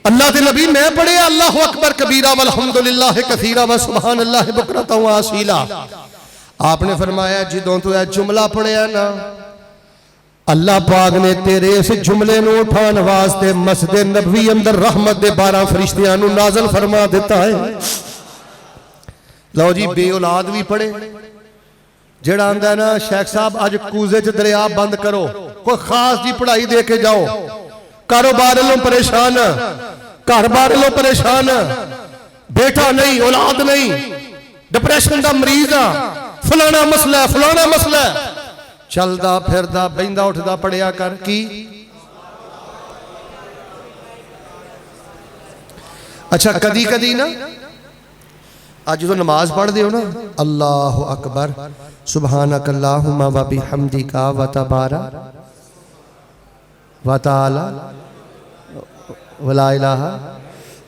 अल्लाह दे नबी मैं पढ़े अल्लाहु अकबर कबीरा वल्हम्दुलिल्लाह कसीरा व सुबहानल्लाह बुकरतन व असीला। आपने फरमाया जिदों तू यह जुमला पढ़िया ना, अल्लाह पाक ने तेरे इस जुमले नूं उठाने वास्ते मस्जिद नबवी अंदर रहमत दे 12 फरिश्तियां नूं नाज़िल फरमा दिता है। लो जी बे औलाद भी पढ़े, जेड़ा आंदा ना शेख साहब अज कूजे च दरिया बंद करो, कोई खास जी पढ़ाई दे के जाओ। कारोबार लो परेशान, घर बार लो परेशान, बेटा नहीं औलाद नहीं, डिप्रेशन का मरीज आ, फलाना मसला फलाना मसला, चलदा फिरदा बहिंदा उठदा पढ़िया कर की। अच्छा कदी कदी ना आज जो नमाज पढ़ते हो ना, अल्लाहु अकबर सुबहानक अल्लाहुम्मा व बिहम्दिका व तबारक व तआला व ला इलाहा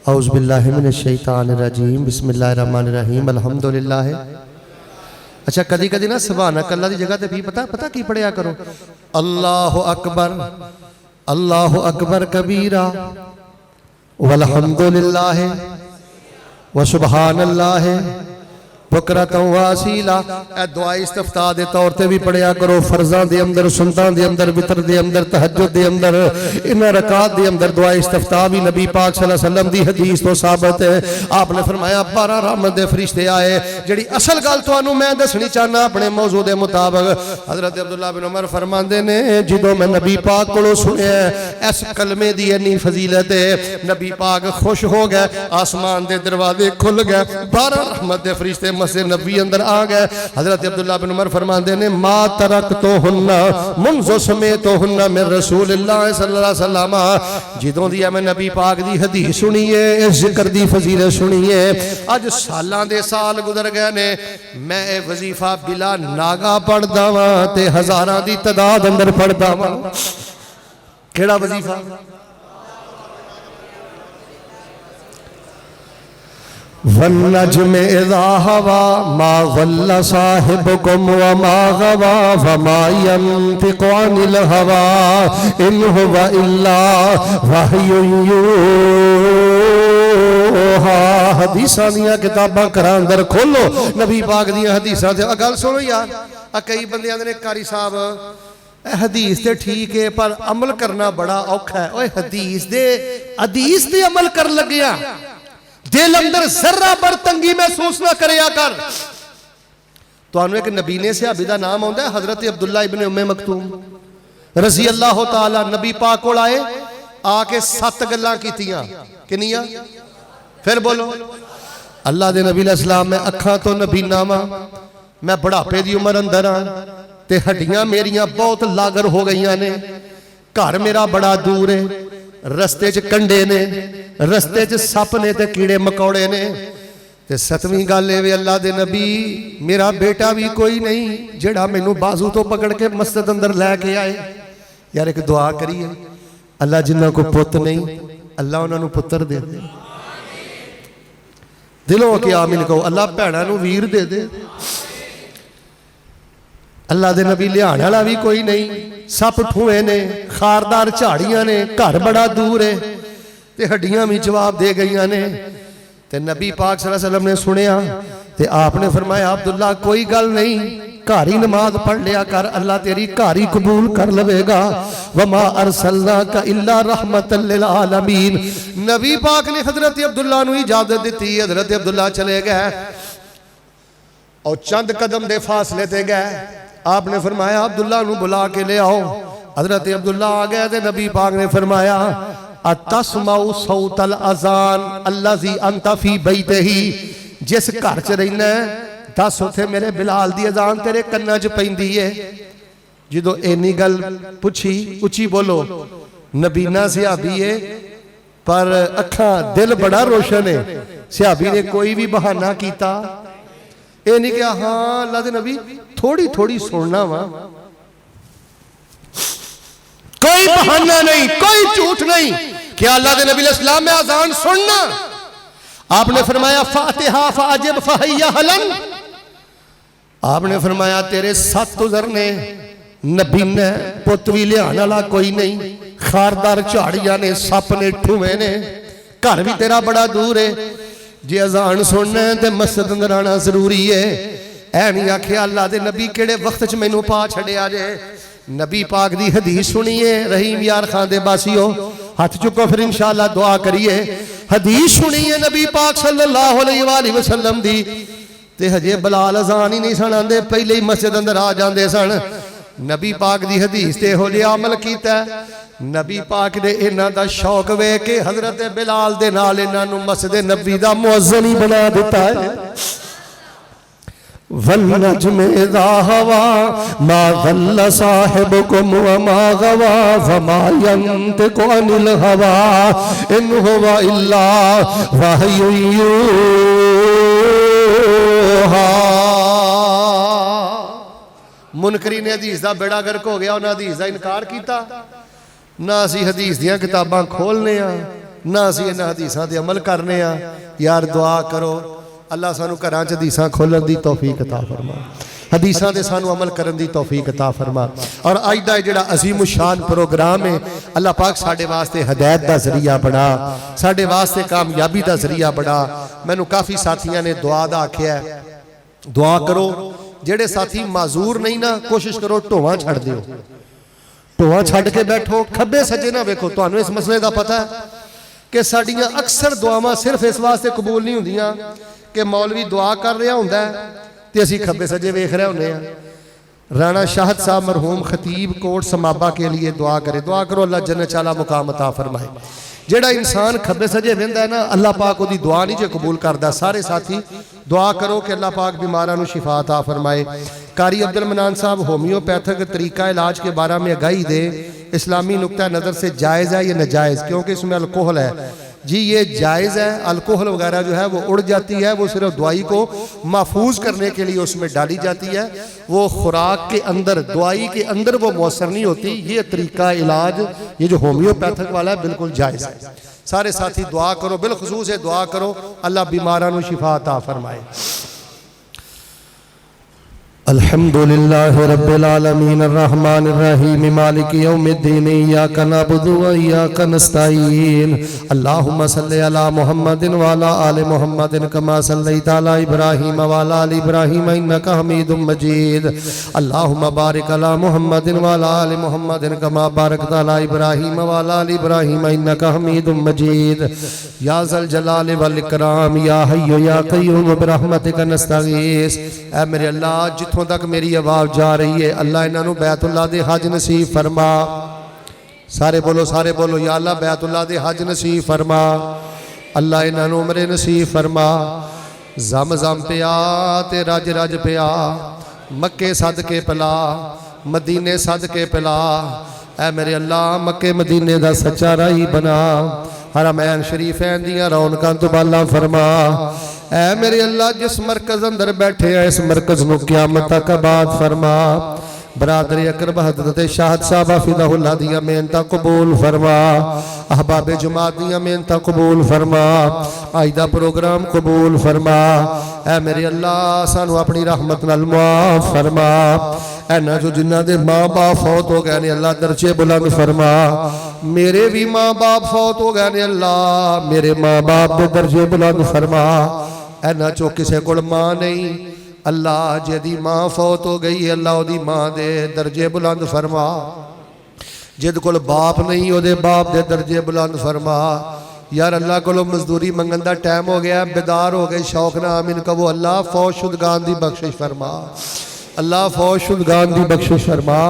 औज़ु बिल्लाहि मिनश शैतानिर रजीम बिस्मिल्लाहिर रहमानिर रहीम अल्हम्दुलिल्लाह। अच्छा कदी कदी ना सुबहानक अल्लाह की जगह पे भी पता की पढ़िया करो, अल्लाहु अकबर कबीरा वल्हम्दुलिल्लाह व सुबहानल्लाह बुकरतन व असीला। ए दुआ इस्तिफ्ताह दे तौर ते भी पढ़िया करो, फर्जां दे अंदर, सुन्नतां दे अंदर, वितर दे अंदर, तहज्जुद दे अंदर, इन रकात दे अंदर दुआ इस्तिफ्ताह भी नबी पाक सल्लल्लाहु अलैहि वसल्लम दी हदीस तो साबित है। आपने फरमाया 12 रहमत दे फरिश्ते आए। जेड़ी असल गल तुहानू मैं दसनी चाहना अपने मौजू दे मुताबिक, हजरत अब्दुल्लाह बिन उमर फरमांदे ने जदों मैं नबी पाक कोलों सुनिया इस कलमे दी इन्नी फजीलत है, नबी पाक खुश हो गए, आसमान दे दरवाजे खुल गए, 12 रहमत दे फरिश्ते मस्जिद नबी अंदर आ गए। हजरत अब्दुल्लाह बिन उमर फरमाते ने मा तरक तो हुन्ना मुंज़ो समे तो हुन्ना मिन रसूलिल्लाह सल्लल्लाहु अलैहि वसल्लम। जिदों दी मैं नबी पाक दी हदीस सुनिए, इस जिक्र दी फजीलत सुनिए, अज सालां दे साल गुजर गए ने, मैं ये वजीफा बिला नागा पढ़दा वां ते हज़ारां दी तादाद अंदर पढ़दा वां। केड़ा वजीफा? वन्नज्म इज़ा हवा मा ज़ल्ला साहिबुकुम व मा गवा व मा यंतिक़ु अनिल हवा इन हुवा इल्ला वह्युन यूहा। हदीसां दियां किताबां घरां अंदर खोलो, नबी पाक दियां हदीसां ते गल सुनो यार। कई बंदे आंदे ने कारी साहब हदीस ते ठीक है पर अमल करना बड़ा औखा है। ओए हदीस दे अमल कर लग्या दिल अंदर जरा बर तंगी महसूस ना करया कर। तुहानू एक नबी ने सहाबी दा नाम आउंदा है हजरत अब्दुल्ला इब्न उम्मे मकतूम रजी अल्लाह तआला। नबी पाक कोल आए, आके 7 गल्लां कीतियां। किनियां? फिर बोलो। अल्लाह दे नबी अलैहिस्सलाम मैं अखां तो नबीना वां, मैं बुढ़ापे दी उम्र अंदर हाँ ते हड्डियां मेरियां बहुत लागर हो गईयां ने, घर मेरा बड़ा दूर है, रस्ते च कंडे ने, रस्ते च सप ने ते कीड़े मकौड़े ने, ते सतवीं गल है वे अल्लाह दे नबी मेरा बेटा भी कोई नहीं जेड़ा मैनू बाजू तो पकड़ के मस्जिद अंदर लैके आए। यार एक दुआ करिए, अल्लाह जिन्हों को पुत नहीं अल्लाह उन्होंने पुत्र दे दे। दिलों के आमीन कहो। अल्लाह भैणों नूं वीर दे दे। अल्लाह दे नबी लियाने वाला भी कोई नहीं, सप ठूए ने, खारदार झाड़ियां ने, घर बड़ा दूर है ते हड्डियां भी जवाब दे गई ने। ते नबी पाक सल्लल्लाहु अलैहि वसल्लम ने सुनिया ते आपने फरमाया अब्दुल्ला कोई गल नहीं, घर ही नमाज पढ़ लिया कर, अल्लाह तेरी घर ही कबूल कर लवेगा। वमा अरसलनाका इल्ला रहमतल लिल आलमीन। नबी पाक ने हजरत अब्दुल्ला नूं इजाजत दी। हजरत अब्दुल्ला चले गए और चंद कदम दे फासले ते गए। आपने फरमाया अब्दुल्ला नूं बुला के ले आओ। हजरत अब्दुल्ला आ गए ते नबी पाक ने फरमाया अतस्माउ सौतल अजान अल्लज़ी अंता फी बैतिही। जिस घर च रहना है दस उथे मेरे बिलाल दी अजान तेरे कन्ना च पैंदी है। जो इन्नी गल पुछी उची बोलो, नबीना सिहाबी है पर अखा दिल बड़ा रोशन है। सिहाबी ने कोई भी बहाना किया, ये नहीं कहा हाँ अल्लाह दे नबी थोड़ी थोड़ी सुनना वा, कोई बहाना नहीं, कोई झूठ नहीं कि अल्लाह के नबी इस्लाम में अजान सुनना। आपने फरमाया फातिहा फाजिब फहैया हलन। आपने फरमाया तेरे 7 उज़रने नबी ने पुत भी लियाने वाला कोई नहीं, खारदार झाड़ियां ने, सप ने, ठूए ने, घर भी तेरा बड़ा दूर है। जे अजान सुनना है तो मस्जिद अंदर आना जरूरी है। ऐ नहीं आखिया अल्लाह के नबी केड़े वक्त च मैनू पा छड़िया जे। नबी पाक दी हदीस सुनिए। रहीम यार खान दे बासियो हाथ चुको फिर इंशाअल्लाह दुआ करिए। हदीस सुनिए नबी पाक सल्लल्लाहु अलैहि वसल्लम दी। ते हजे बिलाल अजान ही नहीं सन आंदे, पहले ही मस्जिद अंदर आ जाते सन। नबी पाक दी हदीस ते हो जिहा अमल कीता। नबी पाक ने इन्हां दा शौक वेख के हजरत बिलाल दे नाल इन्हां नूं मस्जिद नबी दा मुअज्जिन ही बना दिता है। वन्नज्म इज़ा हवा मा ज़ल्ल साहिबुकुम व मा गवा वमा यंतिकु अनिल हवा इन हुवा इल्ला वहयुन यूहा। मुनकरी ने हदीस दा बेड़ा गर्क हो गया, उन्हें हदीस दा इनकार किया। ना असी हदीस दियां किताबां खोलने ना असी इन्हां हदीसां ते अमल करने। यार दुआ करो अल्लाह सानू घरां च हदीसां खोलण दी तौफीक अता फरमा, हदीसां ते सानू अमल करन दी तौफीक अता फरमा। और अज दा जिहड़ा अजीम शान प्रोग्राम है अल्लाह पाक साडे वास्ते हदायत दा जरिया बना, साडे वास्ते कामयाबी दा जरिया बना। मैनू काफ़ी साथियां ने दुआ दा आख्या है, दुआ करो। जेड़े साथी माजूर नहीं ना कोशिश करो ढोवां छड़ दिओ, ढोवां छड़ के बैठो, खब्बे सज्जे ना वेखो। तुहानू इस मसले का पता है कि साडियां अक्सर दुआवां सिर्फ इस वास्ते कबूल नहीं होंदियां कि मौलवी दुआ कर रहा होंदा है ते असीं खब्बे सज्जे वेख रहे होंदे आ। राणा शाहद साहब मरहूम खतीब कोट समाबा के लिए दुआ करे, दुआ करो अल्लाह जन्नत वाला मुकाम अता फरमाए। जेड़ा इंसान खब्बे सज्जे वेंदा है ना अल्लाह पाक उहदी दुआ नहीं जे कबूल करदा। सारे साथी दुआ करो कि अल्लाह पाक बीमारां नूं शिफा अता फरमाए। कारी अब्दुल मनान साहब होम्योपैथिक तरीका इलाज के बारे में आगाही दे, इस्लामी नुक्ता नज़र से जायज़ है या नाजायज़, क्योंकि इसमें अल्कोहल है। जी ये जायज़ है, अल्कोहल वगैरह जो है वो उड़ जाती है, वो सिर्फ दवाई को महफूज करने के लिए उसमें डाली जाती है, वो खुराक के अंदर दवाई के अंदर वो मौसर नहीं होती। ये तरीका इलाज ये जो होम्योपैथिक वाला है बिल्कुल जायज़ है। सारे साथी दुआ करो, बिलखुसूस है दुआ करो अल्लाह बीमारां नूं शिफा अता फरमाए। अल्हम्दुलिल्लाह रब्बिल आलमीन अर्रहमानिर रहीम मालिक यौमिद्दीन इय्याका नअबुदु व इय्याका नस्तईन। अल्लाहुम्मा सल्लि अला मुहम्मदिन व अला आलि मुहम्मदिन कमा सल्लैता अला इब्राहीम व अला आलि इब्राहीम इन्नका हमीदुम मजीद। अल्लाहुम्मा बारिक अला मुहम्मदिन व अला आलि मुहम्मदिन कमा बारकता अला इब्राहीम व अला आलि इब्राहीम इन्नका हमीदुम मजीद। या ज़ल जलाल वल इकराम या हय्यु या क़य्यूम बिरहमतिका नस्तगीस। ऐ मेरे अल्लाह जिथों तक मेरी आवाज़ जा रही है अल्लाह इन्हों बैतुल्लाह दे हज नसीब फरमा। सारे बोलो या अल्लाह बैतुल्लाह दे हज नसीब फरमा, अल्लाह इन्हों उमरे नसीब फरमा। जम जम पिया ते रज रज पिया, मक्के सद के पिला, मदीने सद के पिला। ऐ मेरे अल्लाह मक्के मदीने दा सच्चा राही बना, हरमैन शरीफैन दियां रौनकां दुबाला फरमा। ऐ मेरे अल्लाह जिस मरकज़ अंदर बैठे हैं इस मरकज़ नूं क़यामत तक आबाद फरमा। बरादरी अकरब हज़रत शाहद साहब फिदाहुल्लाह दियां मेहनतां कबूल फरमा। अहबाब जमात दियां मेहनतां कबूल फरमा। अज दा प्रोग्राम कबूल फरमा। ऐ मेरे अल्लाह सानू अपनी रहमत नाल मुआफ़ फरमा। ऐना जो जिन्हां दे माँ बाप फौत हो गए ने अल्लाह दर्जे बुलंद फरमा। मेरे भी माँ बाप फौत हो गए ने अल्लाह मेरे माँ बाप दे दर्जे बुलंद फरमा। ऐना चो किसे कोल माँ नहीं अल्लाह जिहदी माँ फौत हो गई अल्लाह उहदी माँ दे दर्जे बुलंद फरमा। जिद कोल बाप नहीं उहदे बाप दे दर्जे बुलंद फरमा। यार अल्लाह कोलों मजदूरी मंगन दा टाइम हो गया बेदार हो गए शौक ना आमीन कहो। अल्लाह फौज शुदगान दी बख्शिश फरमा। अल्लाह फौज शुदगान दी बख्शिश फरमा।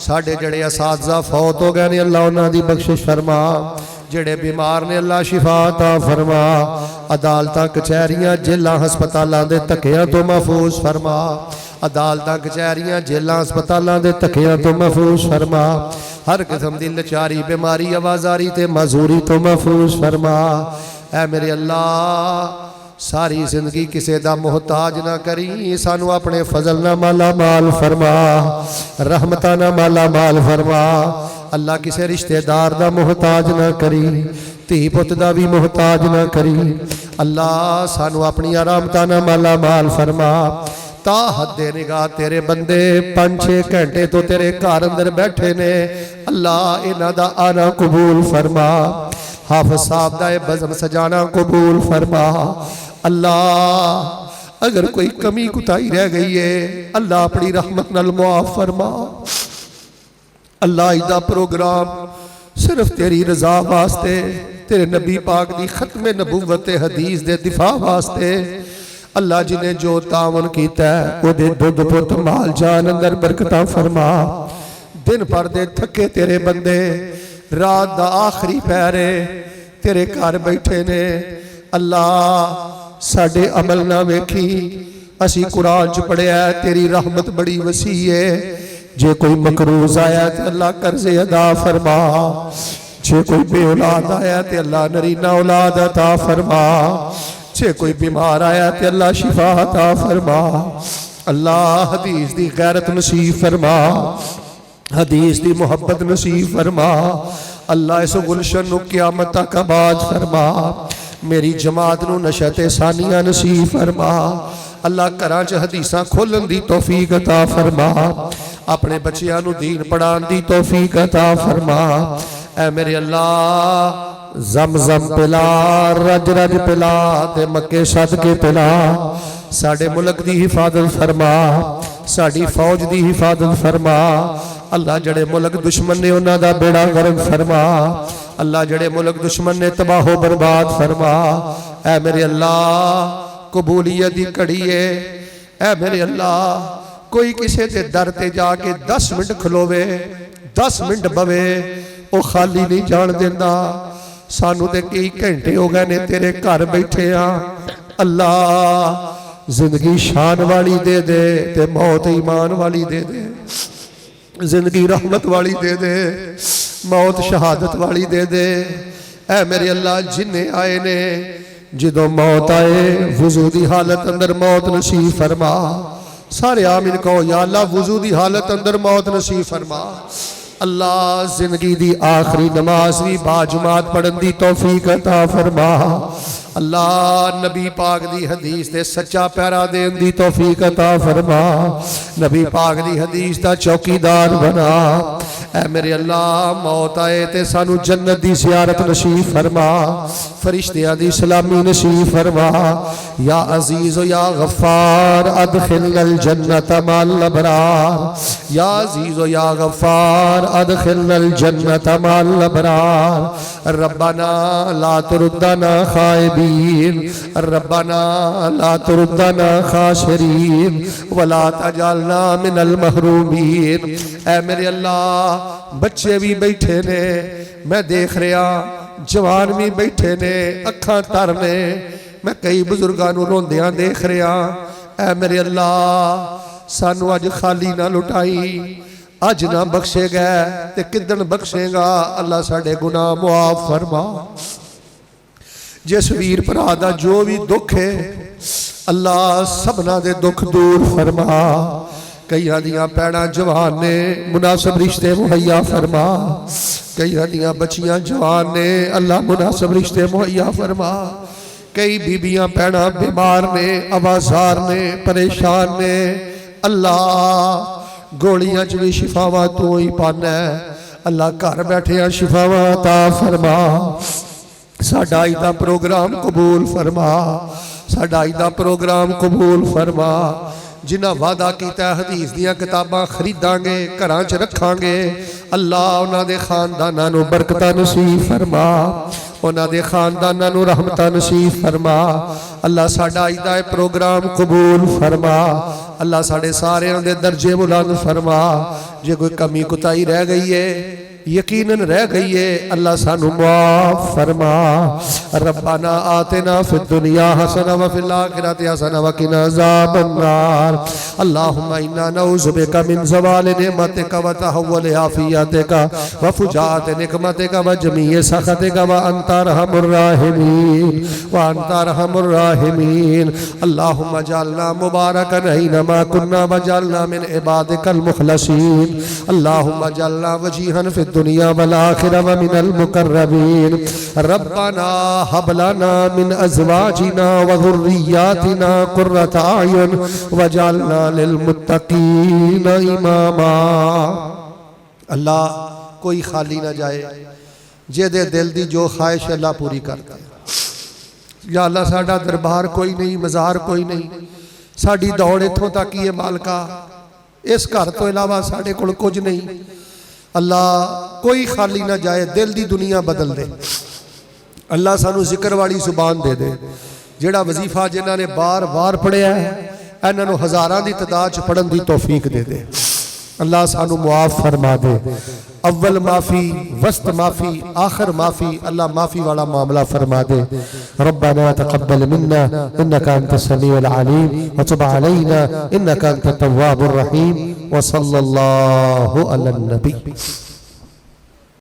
साडे जड़े असातिज़ा फौत हो गए ने अल्लाह उन्हां दी बख्शिश फरमा। जेड़े बीमार ने अल्लाह शिफा अता फरमा। अदालतां कचहरियां जेलां हस्पतालां दे धक्कियां तो महफूज फरमा। अदालतां कचहरियां जेलां हस्पतालां दे धक्कियां तो महफूज फरमा। हर किस्म दी लाचारी बीमारी आवाजारी ते मजूरी तो महफूज फरमा। ऐ मेरे अल्लाह सारी जिंदगी किसी दा मोहताज ना करी सानू अपने फजल ना माला माल फरमा। रहमतां ना माला माल फरमा। अल्लाह किसी रिश्तेदार दा मोहताज ना करी धी पुत दा भी मोहताज ना करी। अल्लाह सानू अपनी रहमतां ना माला माल फरमा। ता हद्दे निगाह तेरे बंदे 5-6 घंटे तो तेरे घर अंदर बैठे ने अल्लाह इन्हां दा आना कबूल फरमा। हाफिज़ साहब दा बज़म सजाना कबूल फरमा। अल्लाह अगर कोई कमी कुताही रह गई है अल्लाह अपनी रहमत नाल मुआफ़ फरमा। अल्लाह इदा प्रोग्राम सिर्फ तेरी रजा वास्ते तेरे नबी पाक दी खत्मे नबूवत हदीस दे दिफा वास्ते अल्लाह जिन्हें जो तावन कीता है ओदे दुध पुत माल जान अंदर बरकतां फरमा। दिन भर दे थके तेरे बंदे रात दा आखिरी पहरे तेरे घर बैठे ने अल्लाह साडे अमल ना वेखी असी कुरान च पढ़िया तेरी रहमत बड़ी वसी है। जे कोई मकरूज आया तो अल्लाह कर्जे अदा फरमा। जे कोई बे औलाद आया तो अल्लाह नरीना औलाद अता फरमा। जे कोई बीमार आया तो अल्लाह शिफा अता फरमा। अल्लाह हदीस दी गैरत नसीब फरमा। हदीस दी मोहब्बत नसीब फरमा। अल्लाह इस गुलशन नूं क़यामत तक आबाद फरमा। मेरी जमात नूं नशत सानिया नसीब फरमा। अल्लाह घरां च हदीसां खोलन दी तौफीक अता फरमा। अपने बच्चियां नूं दीन पढ़ाउण दी तौफीक अता फरमा। ऐ मेरे अल्लाह जम जम पिला रज रज पिला ते मक्के सद के पिला। साडे मुल्क दी हिफाजत फरमा। साडी फौज दी हिफाजत फरमा। अल्लाह जड़े मुल्क दुश्मन ने उन्हां दा बेड़ा गर्क फरमा। अल्लाह जड़े मुल्क दुश्मन ने तबाहो बर्बाद फरमा। ऐ मेरे अल्लाह कबूलियत दी घड़ी है। ऐ मेरे अल्लाह कोई किसी के दर ते जाके 10 मिनट खलोवे 10 मिनट बवे वो खाली नहीं जान देंदा। सानू ते कई घंटे हो गए ने तेरे घर बैठे हाँ। अल्लाह जिंदगी शान वाली दे दे ते मौत ईमान वाली दे दे। जिंदगी रहमत वाली दे दे मौत शहादत वाली दे दे। ऐ मेरे अल्लाह जिन्ने आए ने जदों मौत आए वुजू दी हालत अंदर मौत नसीब फरमा। सारे आमीन कहो या अल्लाह वुजू दी हालत अंदर मौत नसीब फरमा। अल्लाह जिंदगी दी आखिरी नमाज भी बाजमात पढ़न दी तौफीक अता फरमा। अल्लाह नबी पाक दी हदीस दे सच्चा पैरा देन दी तौफीक अता फरमा। नबी पाक दी हदीस दा चौकीदार बना। ऐ मेरे अल्लाह मौत आए ते सानू जन्नत दी ज़ियारत नसीब फरमा। फरिश्तियां दी सलामी नसीब फरमा। या अजीज या गफ्फार अदखिलनल जन्नत मअल अबरार। या अजीज या गफ्फार अदखिलनल जन्नत मअल अबरार। रब्बना ला तुरदना खाइबीन। रब्बना ला तुरदना खासिरीन वला तजअलना मिनल महरूमीन। ऐ मेरे अल्लाह बच्चे भी बैठे ने मैं देख रहा जवान भी बैठे ने अखां तर ने मैं कई बुजुर्गों नूं रोंदियां देख रहा। ऐ मेरे अल्लाह सानू अज खाली ना लुटाई अज ना बख्शेगा ते किदन बख्शेगा। अल्लाह साडे गुनाह मुआफ फरमा। जिस वीर भरा दा जो भी दुख है अल्लाह सबना दे दुख दूर फरमा। कई दियां भैणां जवान ने मुनासिब रिश्ते मुहैया फरमा। कई दियां बच्चियां जवान ने अल्लाह मुनासिब रिश्ते मुहैया फरमा। कई बीबियां भैणां बीमार ने आवाज़ार ने परेशान ने अल्लाह गोलियां च भी शिफावा तू ही पाना है। अल्लाह घर बैठे शिफावा अता फरमा। साडा अज दा प्रोग्राम कबूल फरमा। साडा अज दा प्रोग्राम कबूल फरमा। जिन्हें वादा किया हदीस दियां किताबां खरीदांगे घरां च रखांगे अल्लाह उन्हां दे खानदानां नूं बरकतां नसीब फरमा। उन्हां दे खानदानां नूं रहमतां नसीब फरमा। अल्लाह साडा अज दा प्रोग्राम कबूल फरमा। अल्लाह साडे सारियां दे दर्जे बुलंद फरमा। जे कोई कमी कुताही रह गई है यकीनन रह गई है अल्लाह सानू माफ फरमा। रब्बाना आतिना फिद दुनिया हसना व फिल आखिरति हसना व किना अज़ाबन्नार। अल्लाहुम्मा इन्ना नऊज़ु बिका मिन ज़वालि निअमतिका व तहव्वुलि आफ़ियतिका व फुजाअति निक़मतिका व जमीइ सख़तिका व अंता अरहमुर राहिमीन व अंता अरहमुर राहिमीन। अल्लाहुम्मा जअलना मुबारकन ऐनमा कुन्ना व जअलना मिन इबादिकल मुख़लसीन। अल्लाहुम्मा जअलना वजीहन फिद दुनिया वल आखिरा व मिनल मुक़र्रबीन। रब्बना हब लना मिन अज़वाजिना व ज़ुर्रिय्यातिना क़ुर्रता अयुन वजअलना लिल मुत्तक़ीना इमामा। अल्लाह कोई खाली ना जाए। जेदे दिल दी जो ख्वाहिश अल्लाह पूरी करता है। या अल्लाह साडा दरबार कोई नहीं मज़ार कोई नहीं। साडी दौड़ इत्थों तक ही है मालका। इस घर तो इलावा साडे कोल कुछ नहीं। अल्लाह कोई खाली ना जाए। दिल दी दुनिया बदल दे। अल्लाह सानू जिक्र वाली जुबान दे दे। जेड़ा वजीफा जिन्हां ने बार बार पढ़िया है इन्हां नूं हज़ारां दी तादाद च पढ़न दी तौफीक दे दे। अल्लाह सानू मुआफ फरमा दे। अव्वल माफ़ी वस्त माफ़ी आखिर माफ़ी अल्लाह माफ़ी वाला मामला फरमा दे। रब्बना तक़ब्बल मिन्ना इन्नका अंतस समीउल अलीम व तुब अलैना इन्नका अंतत तव्वाबुर रहीम व सल्लल्लाहु अला नबी।